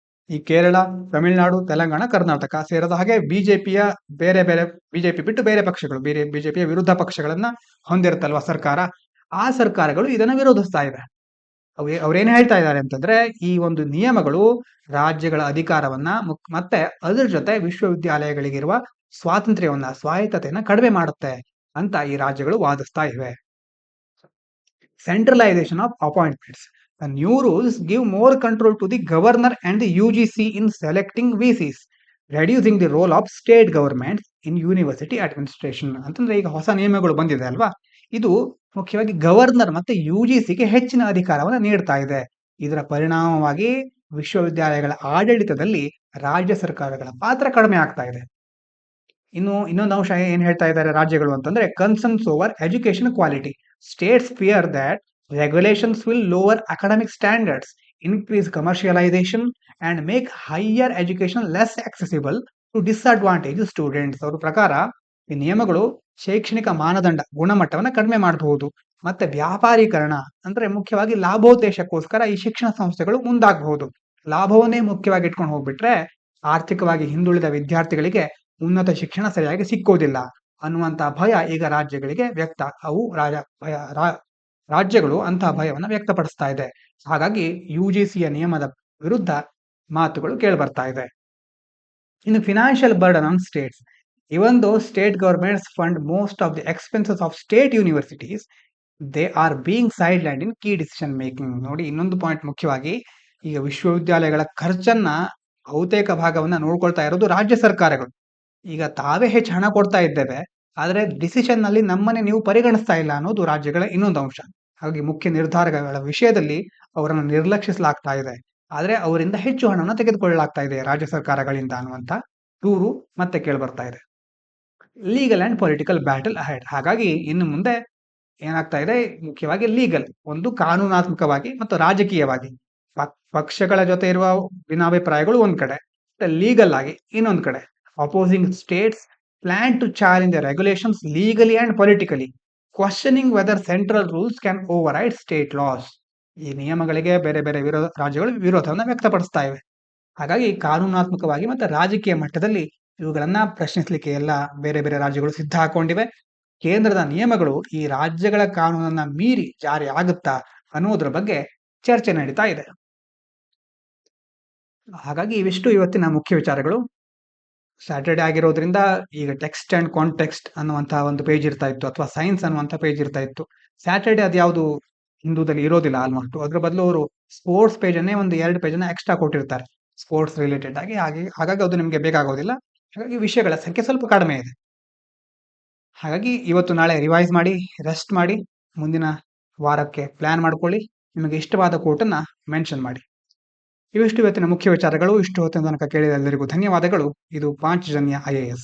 ಈ ಕೇರಳ, ತಮಿಳುನಾಡು, ತೆಲಂಗಾಣ, ಕರ್ನಾಟಕ ಸೇರಿದ ಹಾಗೆ ಬಿಜೆಪಿ ಬಿಟ್ಟು ಬೇರೆ ಪಕ್ಷಗಳು, ಬಿಜೆಪಿಯ ವಿರುದ್ಧ ಪಕ್ಷಗಳನ್ನ ಹೊಂದಿರುತ್ತಲ್ವಾ ಸರ್ಕಾರ, ಆ ಸರ್ಕಾರಗಳು ಇದನ್ನ ವಿರೋಧಿಸ್ತಾ ಇದೆ. ಅವ್ರೇನ್ ಹೇಳ್ತಾ ಇದ್ದಾರೆ ಅಂತಂದ್ರೆ, ಈ ಒಂದು ನಿಯಮಗಳು ರಾಜ್ಯಗಳ ಅಧಿಕಾರವನ್ನ ಮತ್ತೆ ಅದ್ರ ಜೊತೆ ವಿಶ್ವವಿದ್ಯಾಲಯಗಳಿಗಿರುವ ಸ್ವಾಯತ್ತತೆಯನ್ನ ಕಡಿಮೆ ಮಾಡುತ್ತೆ ಅಂತ ಈ ರಾಜ್ಯಗಳು ವಾದಿಸ್ತಾ ಇವೆ. Centralisation of appointments. The new rules give more control to the governor and the UGC in selecting VCs, reducing the role of state governments in university administration. ಅಂತಂದ್ರೆ ಈಗ ಹೊಸ ನಿಯಮಗಳು ಬಂದಿದೆ ಅಲ್ವಾ, ಇದು ಮುಖ್ಯವಾಗಿ ಗವರ್ನರ್ ಮತ್ತೆ UGCಗೆ ಹೆಚ್ಚಿನ ಅಧಿಕಾರವನ್ನು ನೀಡ್ತಾ ಇದೆ. ಇದರ ಪರಿಣಾಮವಾಗಿ ವಿಶ್ವವಿದ್ಯಾಲಯಗಳ ಆಡಳಿತದಲ್ಲಿ ರಾಜ್ಯ ಸರ್ಕಾರಗಳ ಪಾತ್ರ ಕಡಿಮೆ ಆಗ್ತಾ ಇದೆ. ಇನ್ನೊಂದು ಅಂಶ ಏನ್ ಹೇಳ್ತಾ ಇದ್ದಾರೆ ರಾಜ್ಯಗಳು ಅಂತಂದ್ರೆ, concerns over education quality. States fear that regulations will lower academic standards, increase commercialization and make higher education less accessible to disadvantaged students. ಅವರ ಪ್ರಕಾರ ಈ ನಿಯಮಗಳು ಶೈಕ್ಷಣಿಕ ಮಾನದಂಡ, ಗುಣಮಟ್ಟವನ್ನ ಕಡಿಮೆ ಮಾಡಬಹುದು. ಮತ್ತೆ ವ್ಯಾಪಾರೀಕರಣ ಅಂದ್ರೆ ಮುಖ್ಯವಾಗಿ ಲಾಭೋದ್ದೇಶಕ್ಕೋಸ್ಕರ ಈ ಶಿಕ್ಷಣ ಸಂಸ್ಥೆಗಳು ಮುಂದಾಗಬಹುದು. ಲಾಭವನ್ನೇ ಮುಖ್ಯವಾಗಿ ಇಟ್ಕೊಂಡು ಹೋಗ್ಬಿಟ್ರೆ ಆರ್ಥಿಕವಾಗಿ ಹಿಂದುಳಿದ ವಿದ್ಯಾರ್ಥಿಗಳಿಗೆ ಉನ್ನತ ಶಿಕ್ಷಣ ಸರಿಯಾಗಿ ಸಿಕ್ಕೋದಿಲ್ಲ ಅನ್ನುವಂತಹ ಭಯ ಈಗ ರಾಜ್ಯಗಳಿಗೆ ವ್ಯಕ್ತ ಅವು ರಾಜ್ಯಗಳು ಅಂತಹ ಭಯವನ್ನು ವ್ಯಕ್ತಪಡಿಸ್ತಾ ಇದೆ. ಹಾಗಾಗಿ ಯುಜಿಸಿಯ ನಿಯಮದ ವಿರುದ್ಧ ಮಾತುಗಳು ಕೇಳಿಬರ್ತಾ ಇದೆ. ಇನ್ನು ಫಿನಾನ್ಷಿಯಲ್ ಬರ್ಡನ್ ಆನ್ ಸ್ಟೇಟ್ಸ್. ಇವನ್ ದೋ state governments fund most of the expenses of state universities, they are being side line in key decision making. ನೋಡಿ, ಇನ್ನೊಂದು ಪಾಯಿಂಟ್ ಮುಖ್ಯವಾಗಿ, ಈಗ ವಿಶ್ವವಿದ್ಯಾಲಯಗಳ ಖರ್ಚನ್ನ ಬಹುತೇಕ ಭಾಗವನ್ನ ನೋಡ್ಕೊಳ್ತಾ ಇರೋದು ರಾಜ್ಯ ಸರ್ಕಾರಗಳು. ಈಗ ತಾವೇ ಹೆಚ್ಚು ಹಣ ಕೊಡ್ತಾ ಇದ್ದೇವೆ, ಆದ್ರೆ ಡಿಸಿಷನ್ ನಲ್ಲಿ ನಮ್ಮನ್ನೇ ನೀವು ಪರಿಗಣಿಸ್ತಾ ಇಲ್ಲ ಅನ್ನೋದು ರಾಜ್ಯಗಳ ಇನ್ನೊಂದು ಅಂಶ. ಹಾಗಾಗಿ ಮುಖ್ಯ ನಿರ್ಧಾರಗಳ ವಿಷಯದಲ್ಲಿ ಅವರನ್ನು ನಿರ್ಲಕ್ಷಿಸಲಾಗ್ತಾ ಇದೆ, ಆದ್ರೆ ಅವರಿಂದ ಹೆಚ್ಚು ಹಣವನ್ನು ತೆಗೆದುಕೊಳ್ಳಲಾಗ್ತಾ ಇದೆ ರಾಜ್ಯ ಸರ್ಕಾರಗಳಿಂದ ಅನ್ನುವಂತ ದೂರು ಮತ್ತೆ ಕೇಳಿಬರ್ತಾ ಇದೆ. Legal and political battle ahead. ಹಾಗಾಗಿ ಇನ್ನು ಮುಂದೆ ಏನಾಗ್ತಾ ಇದೆ, ಮುಖ್ಯವಾಗಿ ಲೀಗಲ್, ಒಂದು ಕಾನೂನಾತ್ಮಕವಾಗಿ ಮತ್ತು ರಾಜಕೀಯವಾಗಿ ಪಕ್ಷಗಳ ಜೊತೆ ಇರುವ ಭಿನ್ನಾಭಿಪ್ರಾಯಗಳು ಒಂದ್ ಕಡೆ, ಲೀಗಲ್ ಆಗಿ ಇನ್ನೊಂದ್ ಕಡೆ opposing states plan to challenge the regulations legally and politically, questioning whether central rules can override state laws. ಈ ನಿಯಮಗಳಿಗೆ ಬೇರೆ ಬೇರೆ ರಾಜ್ಯಗಳು ವಿರೋಧವನ್ನು ವ್ಯಕ್ತಪಡಿಸ್ತಾ ಇವೆ. ಹಾಗಾಗಿ ಕಾನೂನಾತ್ಮಕವಾಗಿ ಮತ್ತು ರಾಜಕೀಯ ಮಟ್ಟದಲ್ಲಿ ಇವುಗಳನ್ನ ಪ್ರಶ್ನಿಸಲಿಕ್ಕೆ ಎಲ್ಲ ಬೇರೆ ಬೇರೆ ರಾಜ್ಯಗಳು ಸಿದ್ಧ ಹಾಕೊಂಡಿವೆ. ಕೇಂದ್ರದ ನಿಯಮಗಳು ಈ ರಾಜ್ಯಗಳ ಕಾನೂನನ್ನ ಮೀರಿ ಜಾರಿ ಆಗುತ್ತಾ ಅನ್ನೋದ್ರ ಬಗ್ಗೆ ಚರ್ಚೆ ನಡೀತಾ ಇದೆ. ಹಾಗಾಗಿ ಇವಿಷ್ಟು ಇವತ್ತಿನ ಮುಖ್ಯ ವಿಚಾರಗಳು. ಸ್ಯಾಟರ್ಡೆ ಆಗಿರೋದ್ರಿಂದ ಈಗ ಟೆಕ್ಸ್ಟ್ ಅಂಡ್ ಕಾಂಟೆಕ್ಸ್ಟ್ ಅನ್ನುವಂತಹ ಒಂದು ಪೇಜ್ ಇರ್ತಾ ಇತ್ತು, ಅಥವಾ ಸೈನ್ಸ್ ಅನ್ನುವಂಥ ಪೇಜ್ ಇರ್ತಾ ಇತ್ತು. ಸ್ಯಾಟರ್ಡೆ ಅದ್ಯಾವುದು ಹಿಂದೂದಲ್ಲಿ ಇರೋದಿಲ್ಲ ಆಲ್ಮೋಸ್ಟ್. ಅದ್ರ ಬದಲು ಅವರು ಸ್ಪೋರ್ಟ್ಸ್ ಪೇಜ್ ಅನ್ನೇ ಒಂದು 2 ಪೇಜನ್ನ ಎಕ್ಸ್ಟ್ರಾ ಕೊಟ್ಟಿರ್ತಾರೆ ಸ್ಪೋರ್ಟ್ಸ್ ರಿಲೇಟೆಡ್ ಆಗಿ. ಹಾಗಾಗಿ ಅದು ನಿಮಗೆ ಬೇಕಾಗೋದಿಲ್ಲ. ಹಾಗಾಗಿ ವಿಷಯಗಳ ಸಂಖ್ಯೆ ಸ್ವಲ್ಪ ಕಡಿಮೆ ಇದೆ. ಹಾಗಾಗಿ ಇವತ್ತು ನಾಳೆ ರಿವೈಸ್ ಮಾಡಿ, ರೆಸ್ಟ್ ಮಾಡಿ, ಮುಂದಿನ ವಾರಕ್ಕೆ ಪ್ಲಾನ್ ಮಾಡ್ಕೊಳ್ಳಿ. ನಿಮಗೆ ಇಷ್ಟವಾದ ಕೋಟನ್ನ ಮೆನ್ಷನ್ ಮಾಡಿ. ಇವಿಷ್ಟು ಇವತ್ತಿನ ಮುಖ್ಯ ವಿಚಾರಗಳು. ಇಷ್ಟು ಹೊತ್ತಿನ ತನಕ ಕೇಳಿದ ಎಲ್ಲರಿಗೂ ಧನ್ಯವಾದಗಳು. ಇದು ಪಾಂಚಜನ್ಯ IAS.